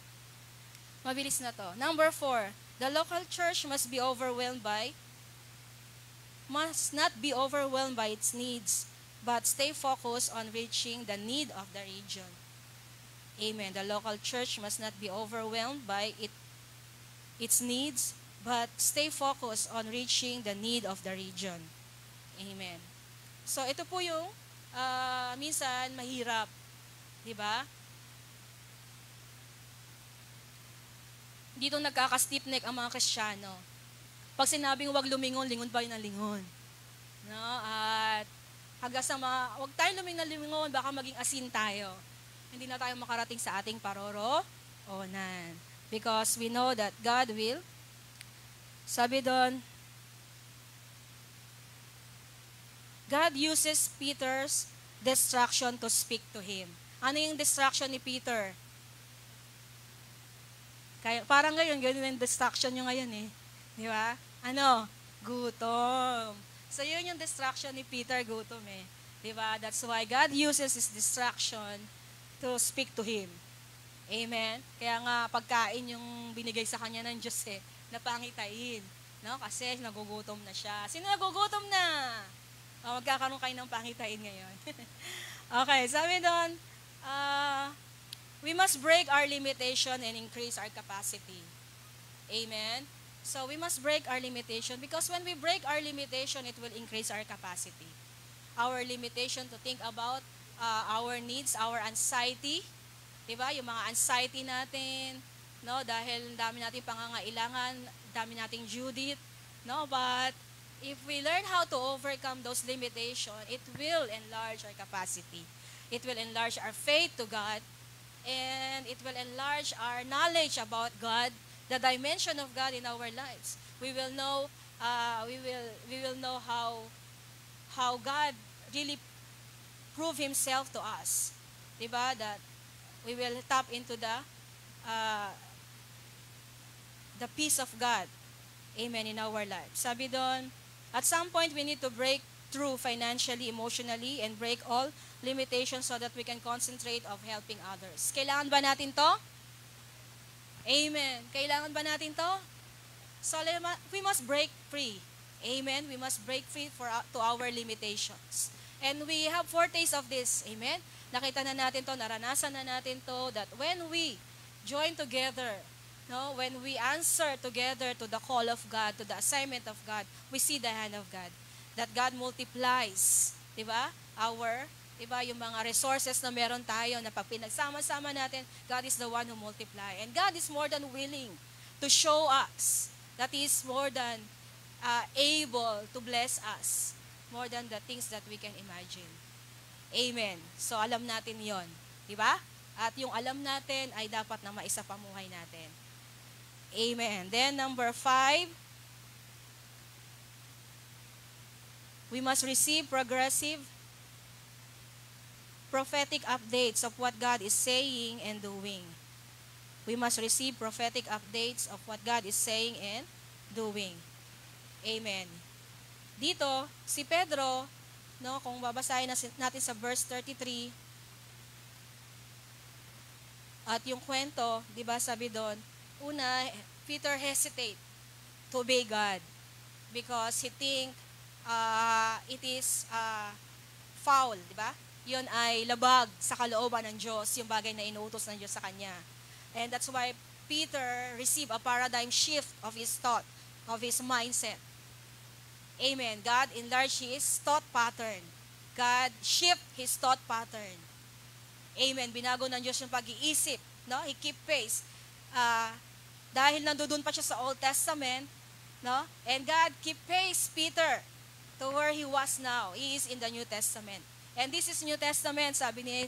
Mabilis na to. Number 4, the local church must not be overwhelmed by its needs, but stay focused on reaching the need of the region. Amen. The local church must not be overwhelmed by its needs, but stay focused on reaching the need of the region. Amen. So ito po yung minsan mahirap, di ba? Dito nagkaka-stiff neck ang mga Kristiyano. Pag sinabing huwag lumingon, lingon pa rin ang lingon. No? At hanggang sa huwag tayong lumingon, baka maging asin tayo. Hindi na tayo makarating sa ating paroroonan. Because we know that God will, sabi doon, God uses Peter's distraction to speak to him. Ano yung distraction ni Peter? Kaya, parang ngayon, ganun yung distraction nyo ngayon eh. Di ba? Ano? Gutom. So, yun yung distraction ni Peter, gutom eh. Di ba? That's why God uses his distraction to speak to him. Amen? Kaya nga, pagkain yung binigay sa kanya ng Diyos eh, napangitain. No? Kasi nagugutom na siya. Sino nagugutom na? Magkakaroon kayo ng pangitain ngayon. Okay, sabi doon, we must break our limitation and increase our capacity. Amen? So, we must break our limitation because when we break our limitation, it will increase our capacity. Our limitation to think about our needs, our anxiety, diba? Yung mga anxiety natin, no? Dahil dami nating pangangailangan, dami nating due date, no? But if we learn how to overcome those limitations, it will enlarge our capacity. It will enlarge our faith to God, and it will enlarge our knowledge about God, the dimension of God in our lives. We will know, we will know how God really prove Himself to us, diba? That we will tap into the peace of God, amen, in our lives. Sabi doon, at some point we need to break through financially, emotionally, and break all limitations so that we can concentrate of helping others. Kailangan ba natin to? Amen. Kailangan ba natin to? So we must break free. Amen. We must break free to our limitations. And we have foretaste of this. Amen. Nakita na natin to, naranasan na natin to, that when we join together, no, when we answer together to the call of God, to the assignment of God, we see the hand of God. That God multiplies, di ba? Yung mga resources na meron tayo, na pag pinagsama-sama natin, God is the one who multiply. And God is more than willing to show us that He is more than able to bless us, more than the things that we can imagine. Amen. So alam natin yon, di ba? At yung alam natin ay dapat na maisapamuhay natin. Amen. Then number 5, we must receive progressive prophetic updates of what God is saying and doing. We must receive prophetic updates of what God is saying and doing. Amen. Dito, si Pedro, no, kung babasahin natin sa verse 33, at yung kwento, di ba, sabi doon, una, Peter hesitate to obey God because he think it is foul, di ba? Yun ay labag sa kalooban ng Diyos, yung bagay na inuutos ng Diyos sa kanya. And that's why Peter received a paradigm shift of his thought, of his mindset. Amen. God enlarged his thought pattern. God shift his thought pattern. Amen. Binago ng Diyos yung pag-iisip. No? He keep pace. Dahil nandoon pa siya sa Old Testament, no? And God keep pace Peter to where he was now. He is in the New Testament. And this is New Testament, sabi ng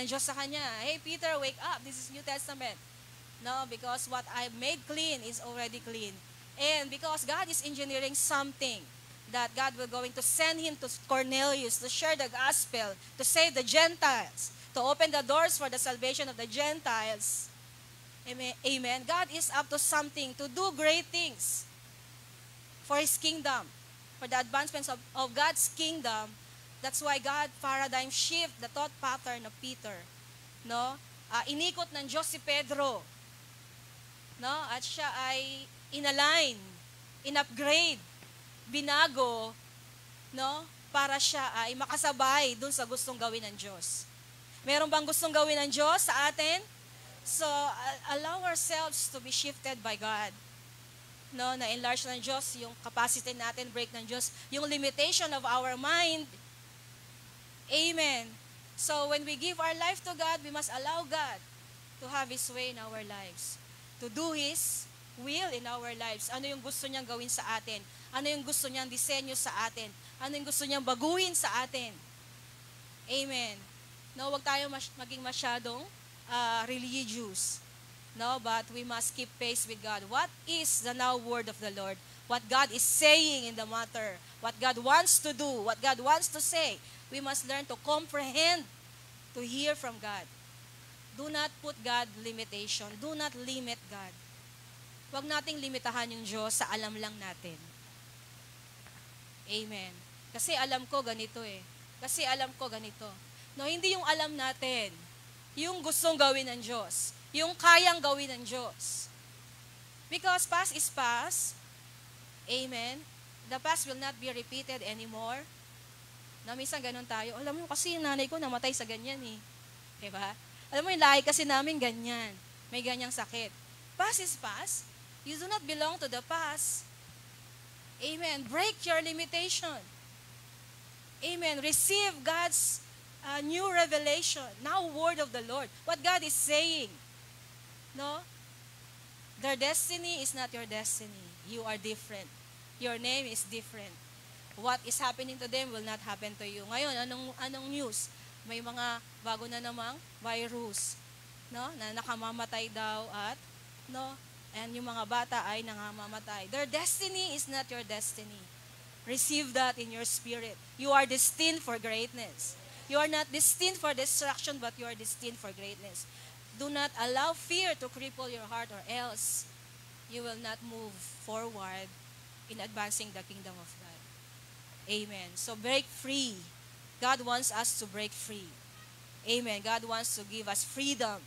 Diyos sa kanya, hey Peter, wake up, this is New Testament. No, because what I made clean is already clean. And because God is engineering something, that God will going to send him to Cornelius to share the gospel, to save the Gentiles, to open the doors for the salvation of the Gentiles. Amen. God is up to something, to do great things for His kingdom, for the advancements of God's kingdom. That's why God paradigm shift the thought pattern of Peter. No? Inikot ng Diyos si Pedro. No? At siya ay inalign, in-upgrade, binago, no? Para siya ay makasabay dun sa gustong gawin ng Diyos. Meron bang gustong gawin ng Diyos sa atin? So, allow ourselves to be shifted by God. No, na-enlarge ng Diyos yung capacity natin, break ng Diyos, yung limitation of our mind. Amen. So, when we give our life to God, we must allow God to have His way in our lives. To do His will in our lives. Ano yung gusto niyang gawin sa atin? Ano yung gusto niyang disenyo sa atin? Ano yung gusto niyang baguhin sa atin? Amen. No, wag tayo maging masyadong religious. No, but we must keep pace with God. What is the now word of the Lord? What God is saying in the matter. What God wants to do. What God wants to say. We must learn to comprehend, to hear from God. Do not put God limitation. Do not limit God. Huwag nating limitahan yung Diyos sa alam lang natin. Amen. Kasi alam ko ganito eh. Kasi alam ko ganito. No, hindi yung alam natin. Yung gustong gawin ng Diyos. Yung kayang gawin ng Diyos. Because past is past. Amen. The past will not be repeated anymore. No, minsan ganun tayo. Alam mo kasi yung nanay ko namatay sa ganyan eh. Diba? Alam mo yung lahi kasi namin ganyan. May ganyang sakit. Past is past. You do not belong to the past. Amen. Break your limitation. Amen. Receive God's new revelation. Now, word of the Lord. What God is saying. No? Their destiny is not your destiny. You are different. Your name is different. What is happening to them will not happen to you. Ngayon, anong news? May mga bago na namang virus. No? Na nakamamatay daw at no? And yung mga bata ay nangamamatay. Their destiny is not your destiny. Receive that in your spirit. You are destined for greatness. You are not destined for destruction, but you are destined for greatness. Do not allow fear to cripple your heart, or else you will not move forward in advancing the kingdom of God. Amen. So break free. God wants us to break free. Amen. God wants to give us freedom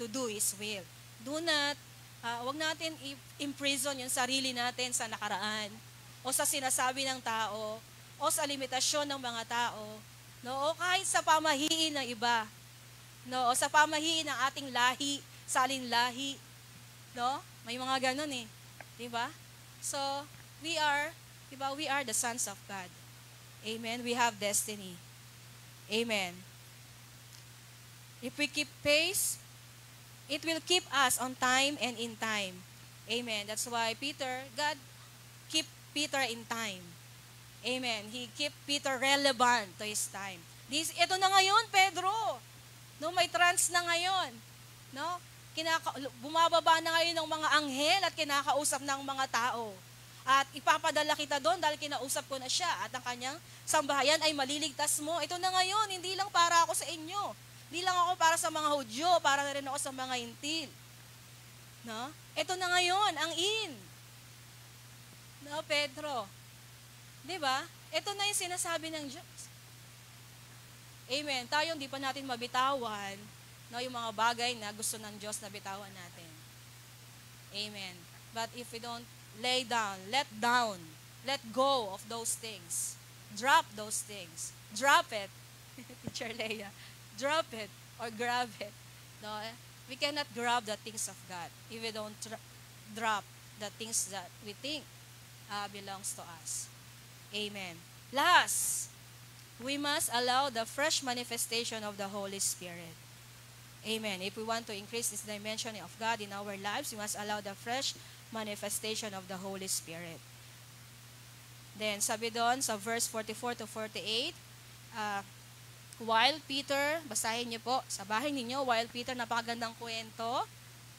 to do His will. Do not wag natin imprison yung sarili natin sa nakaraan o sa sinasabi ng tao o sa limitasyon ng mga tao, no? O kahit sa pamahiin ng iba, no? O sa pamahiin ng ating lahi, salinlahi, no? May mga ganun eh, 'di ba? So, we are the sons of God. Amen. We have destiny. Amen. If we keep pace, it will keep us on time and in time. Amen. That's why God keep Peter in time. Amen. He keep Peter relevant to his time. Ito na ngayon, Pedro. No, may trance na ngayon. No? Bumababa na ngayon ng mga anghel at kinakausap ng mga tao. At ipapadala kita doon dahil kinausap ko na siya at ang kanyang sambahayan ay maliligtas mo. Ito na ngayon, hindi lang para ako sa inyo. Hindi lang ako para sa mga Hudyo, para na rin ako sa mga Hintil. No? Ito na ngayon, ang in. No, Pedro? Diba? Ito na yung sinasabi ng Diyos. Amen. Tayo hindi pa natin mabitawan, no, yung mga bagay na gusto ng Diyos na bitawan natin. Amen. But if we don't lay down, let go of those things. Drop those things. Drop it. Teacher Leia. Drop it or grab it. No, we cannot grab the things of God if we don't drop the things that we think belongs to us. Amen. Last, we must allow the fresh manifestation of the Holy Spirit. Amen. If we want to increase this dimension of God in our lives, we must allow the fresh manifestation of the Holy Spirit. Then, sabi doon sa verse 44 to 48, while Peter, basahin niyo po sa bahay ninyo, while Peter, napakagandang kwento,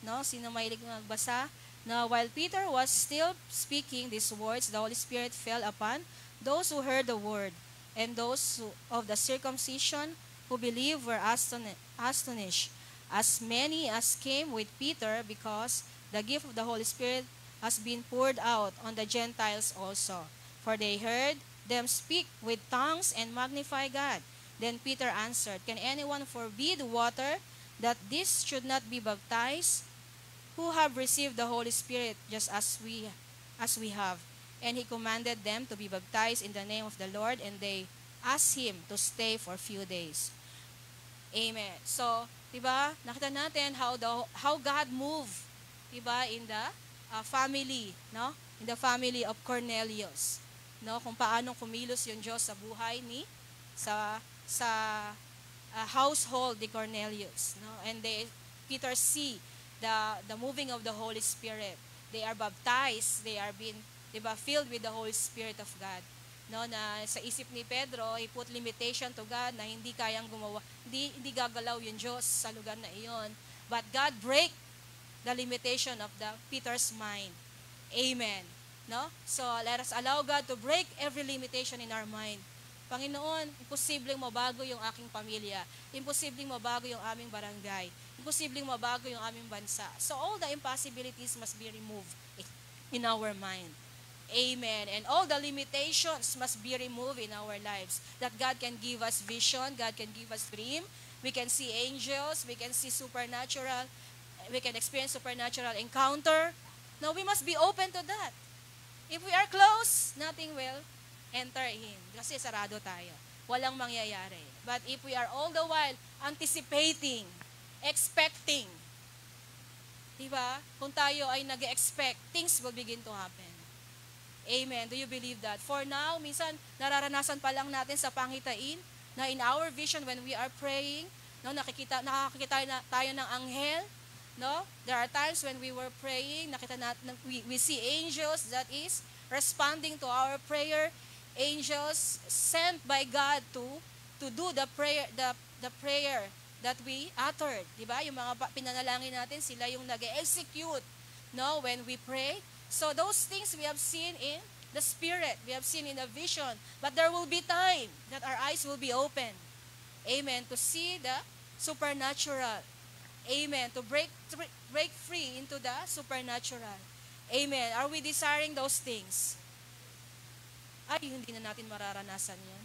no? Sino mahilig magbasa? Now, while Peter was still speaking these words, the Holy Spirit fell upon those who heard the word, and those of the circumcision who believed were astonished, as many as came with Peter, because the gift of the Holy Spirit has been poured out on the Gentiles also. For they heard them speak with tongues and magnify God. Then Peter answered, can anyone forbid water that this should not be baptized, who have received the Holy Spirit just as we have? And he commanded them to be baptized in the name of the Lord, and they asked him to stay for a few days. Amen. So, diba, nakita natin how God moved, diba, in the family, no? In the family of Cornelius, no? Kung paano kumilos yung Diyos sa buhay sa household ni Cornelius, no? And Peter see the moving of the Holy Spirit. they are baptized, they are being, di ba, filled with the Holy Spirit of God. No, na sa isip ni Pedro, he put limitation to God na hindi kayang gumawa, hindi gagalaw yung Diyos sa lugar na iyon. But God break the limitation of the Peter's mind. Amen. No? So let us allow God to break every limitation in our mind. Panginoon, imposibleng mabago yung aking pamilya. Imposibleng mabago yung aming barangay. Imposibleng mabago yung aming bansa. So all the impossibilities must be removed in our mind. Amen. And all the limitations must be removed in our lives. That God can give us vision, God can give us dream. We can see angels, we can see supernatural, we can experience supernatural encounter. No, we must be open to that. If we are close, nothing will enter in. Kasi sarado tayo. Walang mangyayari. But if we are all the while anticipating, expecting, diba? Kung tayo ay nag-expect, things will begin to happen. Amen. Do you believe that? For now, minsan, nararanasan pa lang natin sa pangitain na in our vision when we are praying, no, nakakita tayo ng anghel, no? There are times when we were praying, we see angels that is responding to our prayer, angels sent by God to do the prayer that we uttered, di ba? Yung mga pinanalangin natin, sila yung nag-execute, no, when we pray. So those things we have seen in the spirit, we have seen in the vision, but there will be time that our eyes will be open. Amen. To see the supernatural. Amen. To break free into the supernatural. Amen. Are we desiring those things? Ay, hindi na natin mararanasan yun.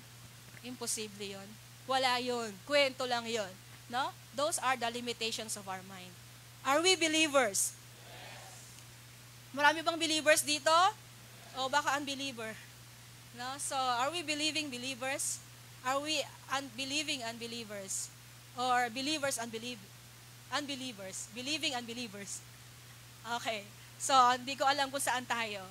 Imposible yun. Wala yun. Kwento lang yun. No? Those are the limitations of our mind. Are we believers? Marami bang believers dito? O baka unbeliever? No? So, are we believing believers? Are we unbelieving unbelievers? Or believers unbelievers? Believing unbelievers? Okay. So, hindi ko alam kung saan tayo.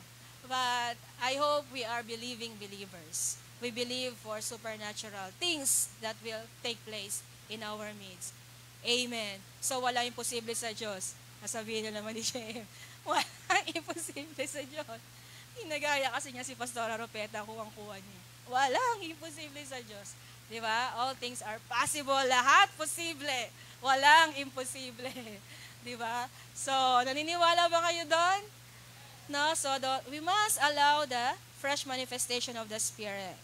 But I hope we are believing believers. We believe for supernatural things that will take place in our midst. Amen. So, wala imposible sa Diyos. Nasabihin na naman ni Shem. Walang imposible sa Diyos. Hinagaya kasi niya si Pastora Ropeta, kuwang-kuwa niya. Walang imposible sa Diyos. Di ba? All things are possible. Lahat posible. Walang imposible. Di ba? So, naniniwala ba kayo doon? No? So, we must allow the fresh manifestation of the Spirit.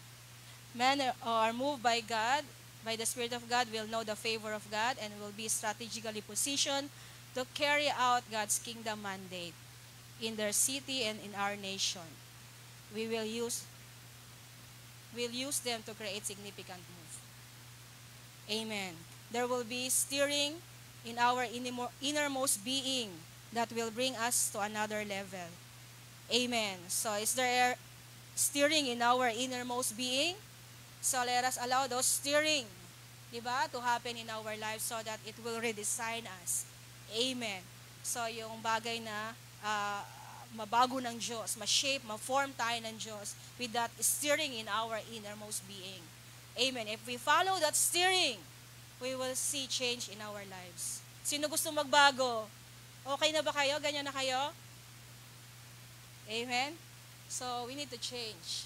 Men are moved by God, by the Spirit of God, will know the favor of God and will be strategically positioned to carry out God's kingdom mandate in their city and in our nation. We'll use them to create significant move. Amen. There will be steering in our innermost being that will bring us to another level. Amen. So is there steering in our innermost being? So let us allow those steering, diba, to happen in our lives so that it will redesign us. Amen. So, yung bagay na mabago ng Diyos, ma-shape, ma-form tayo ng Diyos with that steering in our innermost being. Amen. If we follow that steering, we will see change in our lives. Sino gusto magbago? Okay na ba kayo? Ganyan na kayo? Amen. So, we need to change.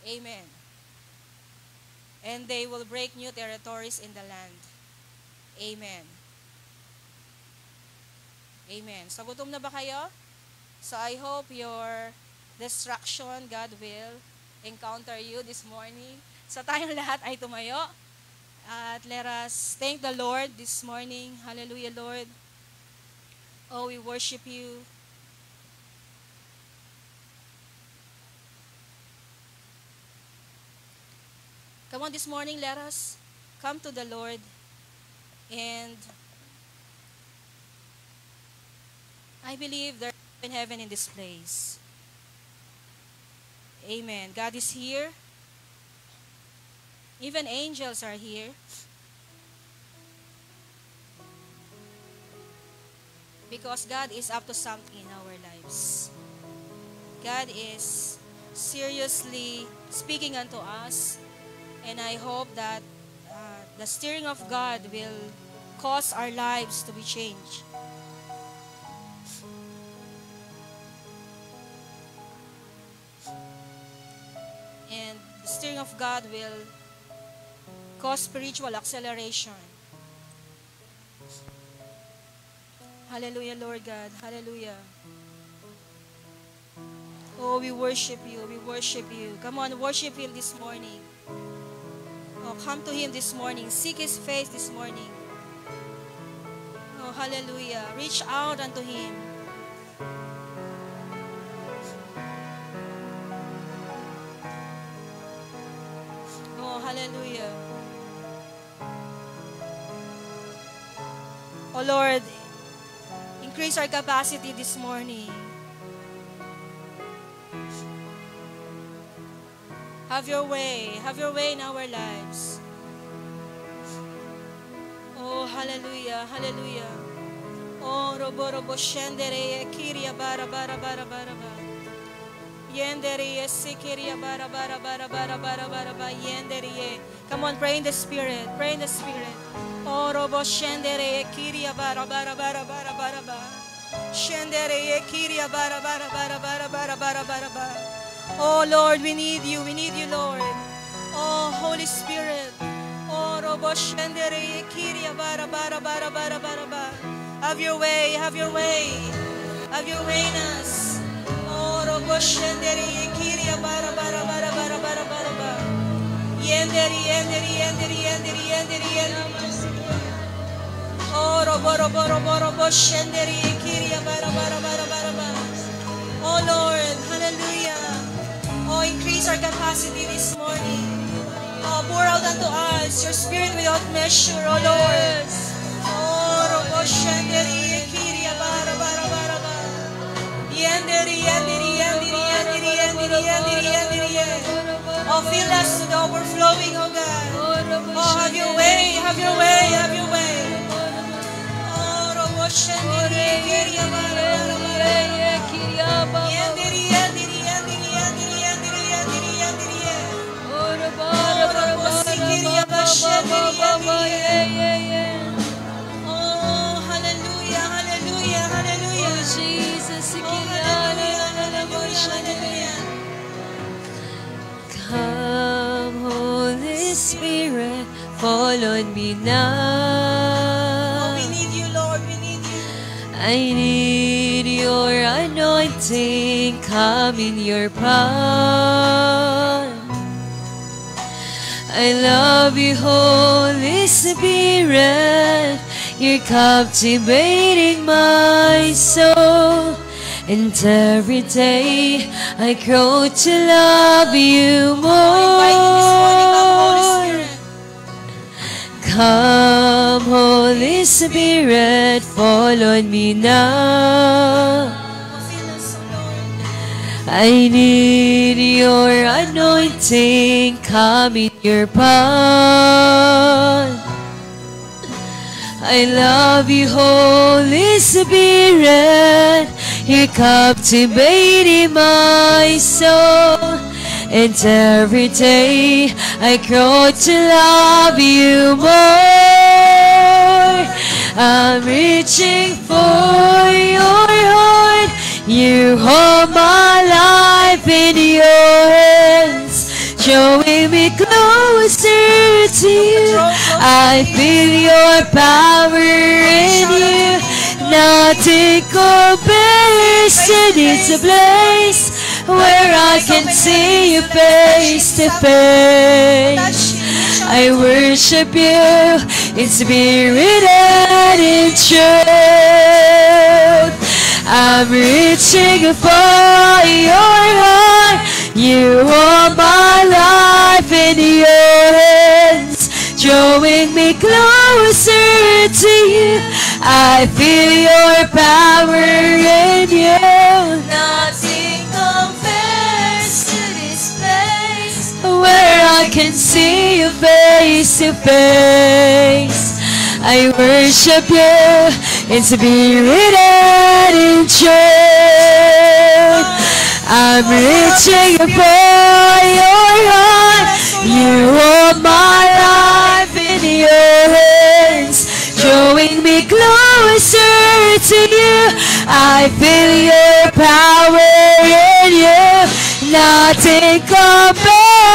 Amen. And they will break new territories in the land. Amen. Amen. So, gutom na ba kayo? So, I hope your distraction, God will encounter you this morning. So, tayong lahat ay tumayo. At let us thank the Lord this morning. Hallelujah, Lord. Oh, we worship you. Come on, this morning, let us come to the Lord and I believe there's in heaven in this place. Amen. God is here. Even angels are here. Because God is up to something in our lives. God is seriously speaking unto us. And I hope that the steering of God will cause our lives to be changed. And the steering of God will cause spiritual acceleration. Hallelujah, Lord God. Hallelujah. Oh, we worship you. We worship you. Come on, worship Him this morning. Oh, come to Him this morning. Seek His face this morning. Oh, hallelujah. Reach out unto Him. Oh, hallelujah. Oh, Lord, increase our capacity this morning. Have your way in our lives. Oh, hallelujah, hallelujah. Oh, robo shendere kiria bara bara bara bara bara. Yendere sikiria bara bara bara bara bara bara bara yendere. Come on, pray in the Spirit. Pray in the Spirit. Oh, robo shendere kiria bara bara bara bara bara bara. Shendere kiria bara bara bara bara bara bara bara bara. Oh Lord, we need you, Lord. Oh Holy Spirit. Oh robo shendere kiria bara bara bara bara bara bara. Have your way, have your way. Have your way in us. Oh robo shendere kiria bara bara bara bara bara bara bara. Yendere yendere yendere yendere yendere yendere. Oh robo robo robo robo shendere kiria bara bara bara bara bara. Oh Lord, hallelujah. Oh, increase our capacity this morning. Oh, pour out unto us your Spirit without measure, oh Lord. Oh, robo shenderi kiria bara bara bara bara. Yenderi yenderi yenderi yenderi yenderi yenderi yenderi. Oh, fill us to the overflowing, oh God. Oh, have your way, have your way, have your way. Oh, robo shenderi kiria bara bara bara. Yenderi yenderi yenderi yenderi. Oh, hallelujah, hallelujah, hallelujah. Oh, Jesus, oh, hallelujah, hallelujah, hallelujah. Come, Holy Spirit, fall on me Oh, now. we need you, Lord, we need you. I need your anointing, come in your power. I love you, Holy Spirit. You're captivating my soul. And every day I grow to love you more. Come, Holy Spirit, fall on me now. I need your anointing, come in your power. I love you, Holy Spirit. You're captivating my soul. And every day I grow to love you more. I'm reaching for your heart. You hold my life in your hands, showing me closer to you. I feel your power in you. Nothing compares to this place where I can see you face to face. I worship you in spirit and in truth. I'm reaching for your heart. You hold my life in your hands, drawing me closer to you. I feel your power in you. Nothing compares to this place where I can see you face to face. I worship you in spirit and in truth. I'm reaching for your heart. You hold my life in your hands, drawing me closer to you. I feel your power in you. Nothing compares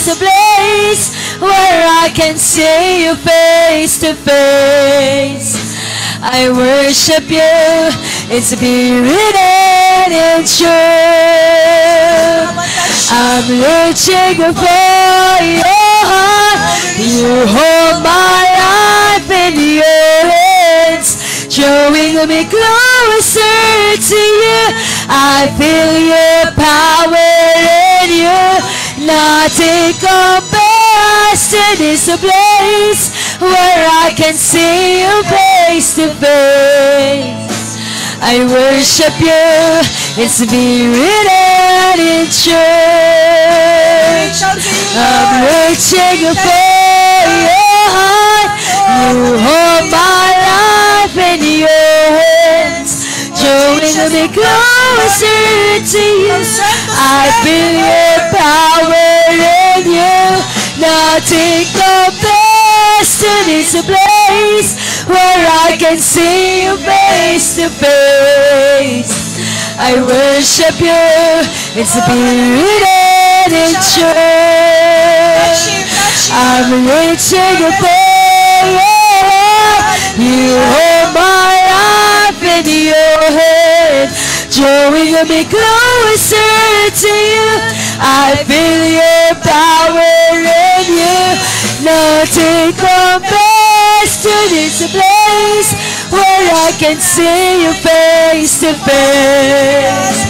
is a place where I can see you face to face. I worship you in spirit and in truth. I'm reaching for your heart. You hold my life in your hands, drawing me closer to you. I feel your power in you. Nothing compares to this place where I can see you face to face. I worship you in spirit and in truth. I'm reaching for your heart. You hold my life in your hands, drawing me closer to you. I feel your power in you. Nothing compares to this place where I can see you face to face. I worship you in spirit and in truth. I'm reaching for you. You hold my life in your hand, drawing me closer to you. I feel your power in you. Nothing compares to this place where I can see you face to face.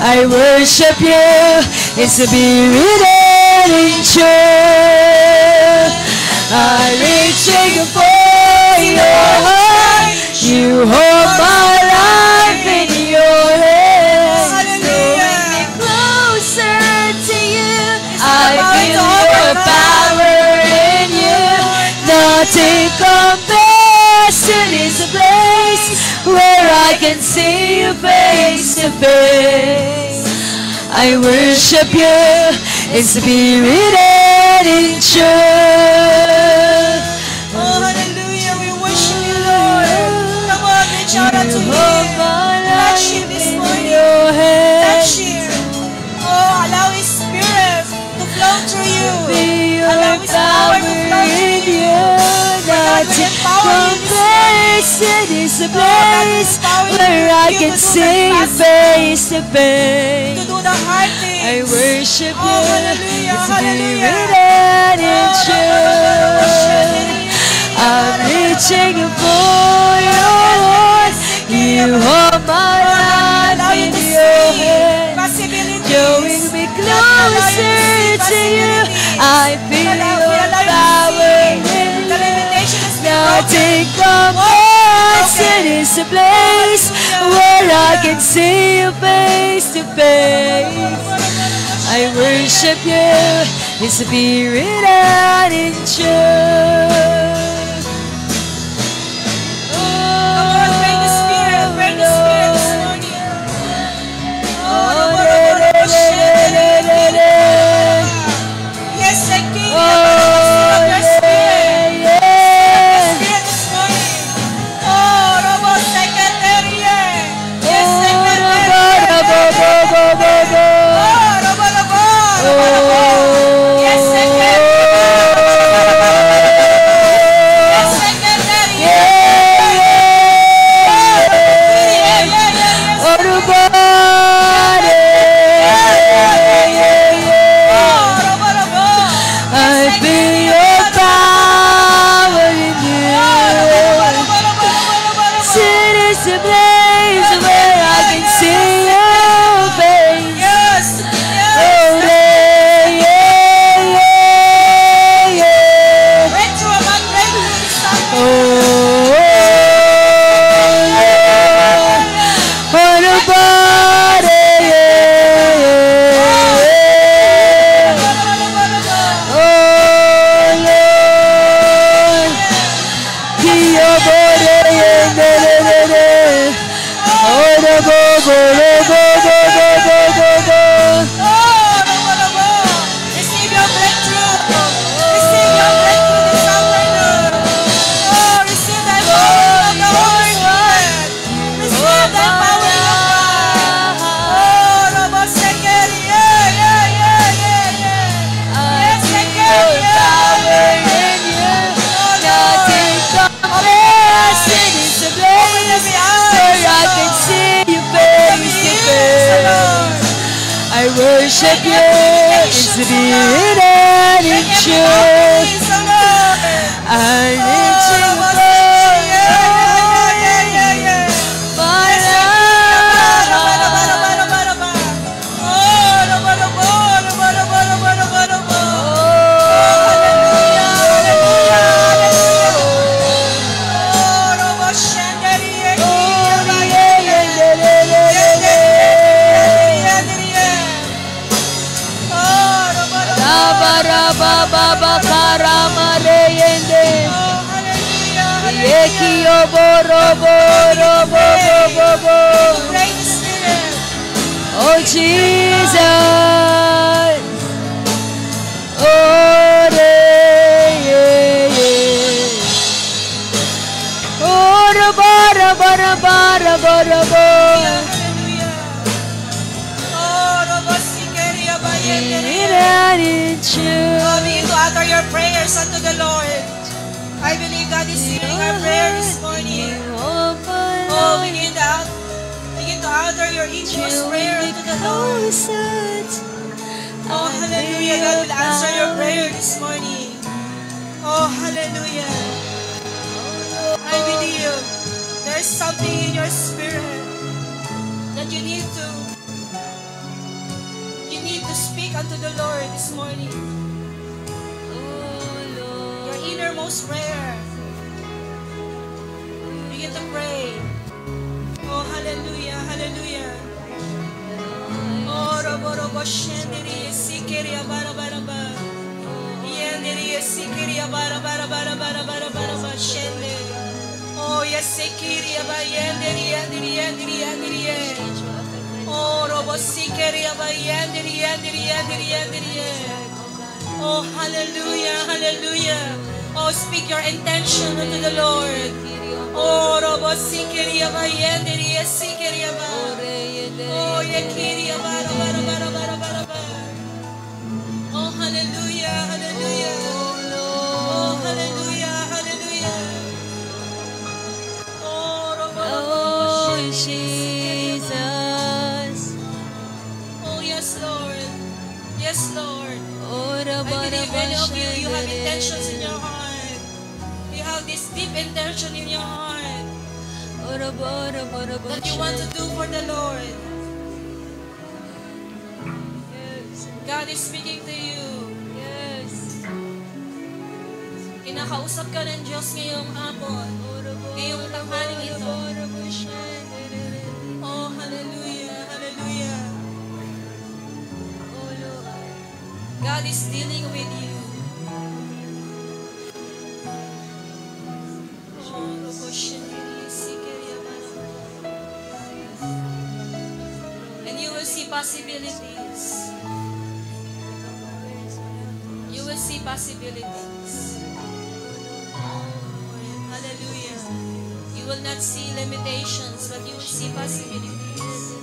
I worship you in spirit and in truth. I'm reaching for your heart. You hold my life in your hands, drawing me closer to you. I feel your power in you. Nothing compares to this place where I can see you face to face. I worship you in spirit and in truth. Oh, hallelujah. We worship you, Lord. Come on, reach out unto Him. Touch Him this morning. Touch Him. Oh, allow His Spirit to flow through you. Allow His power to flow through you. God will empower you this This is a place where I can see you face to face. to do the hard things. I worship Oh, you hallelujah, in spirit hallelujah. and in truth. I'm reaching for your heart. You hold my life in your hands, drawing me closer to you. I feel your power in you. Nothing compares to this place where I can see you face to face. I worship you in spirit and in truth. Come on, bring the Spirit this morning. Yes, the King, of your Spirit. Spirit this morning. Oh, Robo Secretaria. Yes, Secretaria. Oh, Robo, Robo. Yes, Secretaria. Yes, Secretaria. I feel your power in you. Sin is the place where I can see your face. Yes, Oh, yes. yeah. Breakthrough among breakthrough this Sunday. Oh, yeah. What about it? Oh, Lord. Dio bore, oh, the bo. Receive your breakthrough. Receive your breakthrough this afternoon. Oh, receive that power of the Holy Spirit. Receive that power of God. Oh, Robo Sekeri. Yeah. Yes, worship you in spirit and in truth. I need you, oh Jesus, oh begin to utter your prayers unto the Lord. I believe God is hearing our prayer this morning. Oh, begin to utter your inmost prayer unto the Lord. Oh, hallelujah. God will answer your prayer this morning. Oh, hallelujah. I believe there's something in your spirit that you need to speak unto the Lord this morning. Your innermost prayer. Begin to pray. Oh, hallelujah, hallelujah. Oh, robo shendiri sikiri bara bara bara. Yendiri sikiri bara bara bara bara bara bara shende. Oh, yes sikiri bara yendiri. Oh, robo sikiri bara yendiri. Oh, hallelujah, hallelujah. Oh, speak your intention unto the Lord. Oh, robo sikiri bara yendiri sikiri bara. Oh, yakiri bara bara bara bara bara. Oh, hallelujah, hallelujah. Oh, hallelujah, hallelujah. Oh, robo Jesus, oh, yes, Lord. Yes, Lord. I believe many of you have intentions in your heart. You have this deep intention in your heart that you want to do for the Lord. God is speaking to you. yes, Kinakausap ka ng Diyos ngayong hapon, ngayong tanghaling ito. Oh, hallelujah, hallelujah. God is dealing with you. And you will see possibilities. You will see possibilities. Hallelujah. You will not see limitations, but you will see possibilities.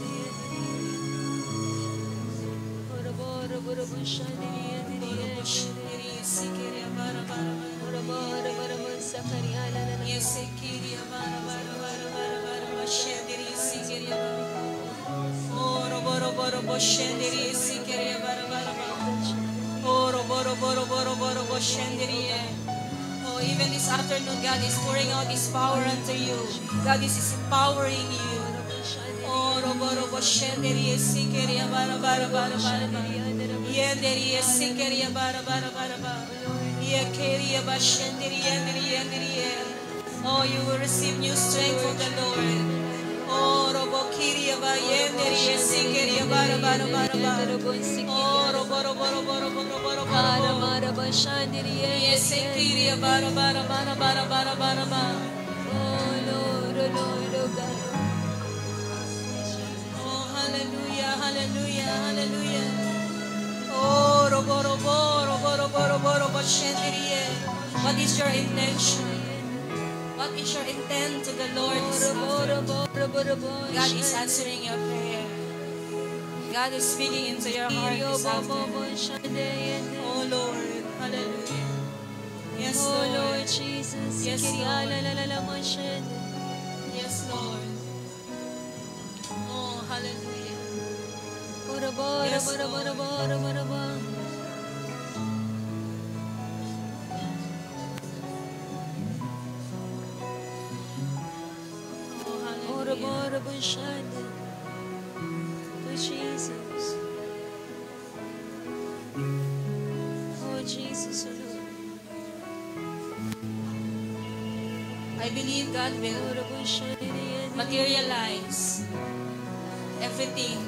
Oh, even this afternoon, God is pouring out His power unto you. God is empowering you. Oh, robo robo shenderi sikeri bara bara bara bara. Yenderi sikeri bara bara bara bara. Yekeri ba shenderi yenderi. Oh, you will receive new strength from the Lord. Oh, robo kiri ba yenderi sikeri bara bara bara bara. Oh, robo robo robo robo robo robo. Yesekiri bara bara bara bara bara bara bara. oh Lord, oh God. Oh, hallelujah, hallelujah, hallelujah. Oh, robo robo robo robo robo robo shendiriye. What is your intention? What is your intent to the Lord this afternoon? God is answering your prayer. God is speaking into your heart this afternoon. Oh Lord, hallelujah. Yes, Oh Lord. Lord Jesus, Yes, Lord. oh Yes, Lord. Oh, hallelujah. Yes, Lord. Oh, hallelujah. Oh, Jesus. Oh, Jesus, oh Lord. I believe God will materialize everything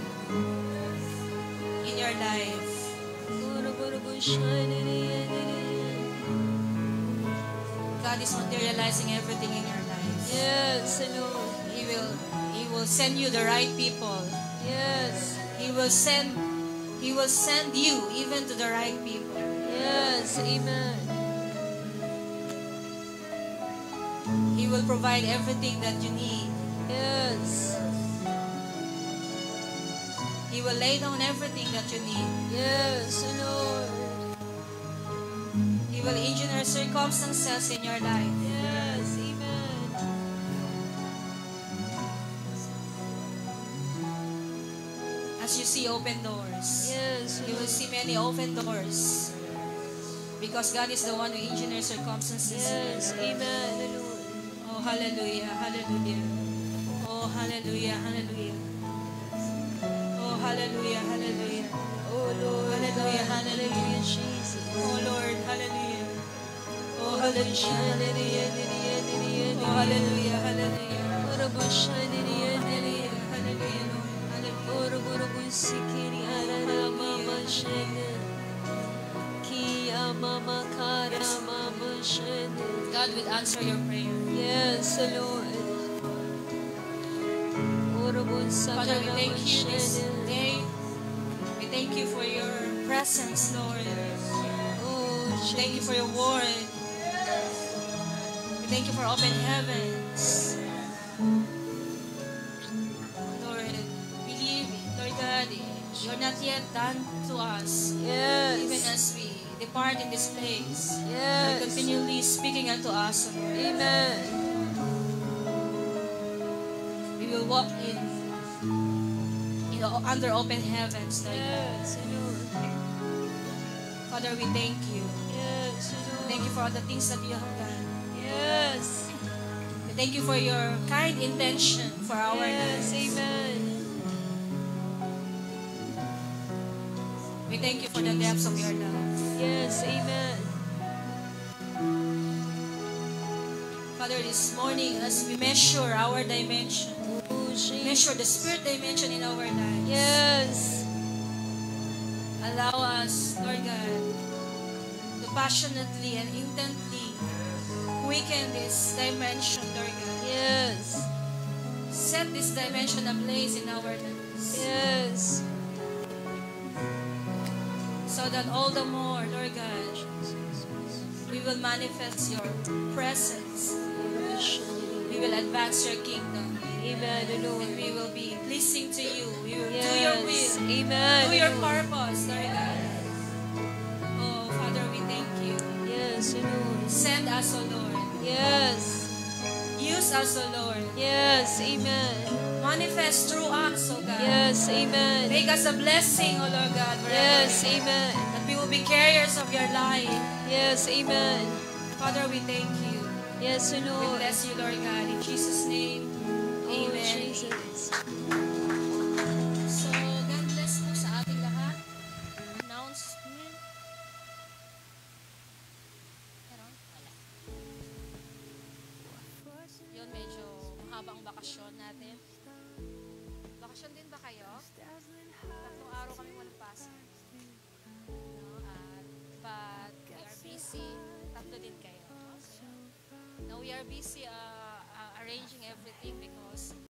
in your life. God is materializing everything in your life. Yes, Lord. He will send you the right people. Yes. He will send you even to the right people. Yes, amen. He will provide everything that you need. Yes. He will lay down everything that you need. Yes, Lord. He will engineer circumstances in your life. Yes, amen. As you see open doors, Yes, you will Lord. see many open doors. Because God is the one who engineers circumstances. Yes, amen, Lord. Oh, hallelujah, hallelujah. Oh, hallelujah, hallelujah. Oh, hallelujah, hallelujah. Oh, Lord. Hallelujah, God. hallelujah. Hallelujah, Jesus. Oh, Lord, hallelujah. Oh, Oh, hallelujah, hallelujah. Oh, hallelujah, hallelujah. Oh, hallelujah, hallelujah, Lord. Hallelujah. God will answer your prayer. Yes, Lord. Father, we thank you this day. We thank you for your presence, Lord. Oh, Thank you for your word. We thank you for open heavens. Lord, believe, Lord God, you're not yet done to us. Even Yes. as we depart in this place, you're Yes. continually speaking unto us, Lord. Amen. We will walk under open heavens, Lord God. Yes, Lord. Father, we thank you. Yes, Lord. Thank you for all the things that you have done. Yes. We thank you for your kind intention for our Yes, lives. amen. We thank you for the depths of your love. Yes, amen. Father, this morning, as we measure our dimension, Oh, measure the Jesus. spirit dimension in our lives. Yes. Allow us, Lord God, to passionately and intently quicken this dimension, Lord God. Yes. Set this dimension ablaze in our lives. Yes. So that all the more, Lord God, we will manifest your presence. We will advance your kingdom. Amen, Lord. And we will be pleasing to you. We will Yes. do your will. Amen, Do your Lord. purpose, Lord God. Oh, Father, we thank you. Yes, Lord. Send us, O Lord. Yes. Use us, O Lord. Yes, amen. Manifest through us, O God. Yes, amen. Make us a blessing, O Lord God, wherever Yes, we go. amen. That we will be carriers of your light. Yes, amen. Father, we thank you. Yes, We Lord. bless you, Lord God. In Jesus' name, Oh, amen. Jesus. So, God bless po sa ating lahat. Announcement. Meron? Wala. Yun, medyo mahaba ang bakasyon natin. Bakasyon din ba kayo? 3 araw kami walang pasok. No? But we are busy. 3 din kayo. Okay. Now we are busy arranging everything because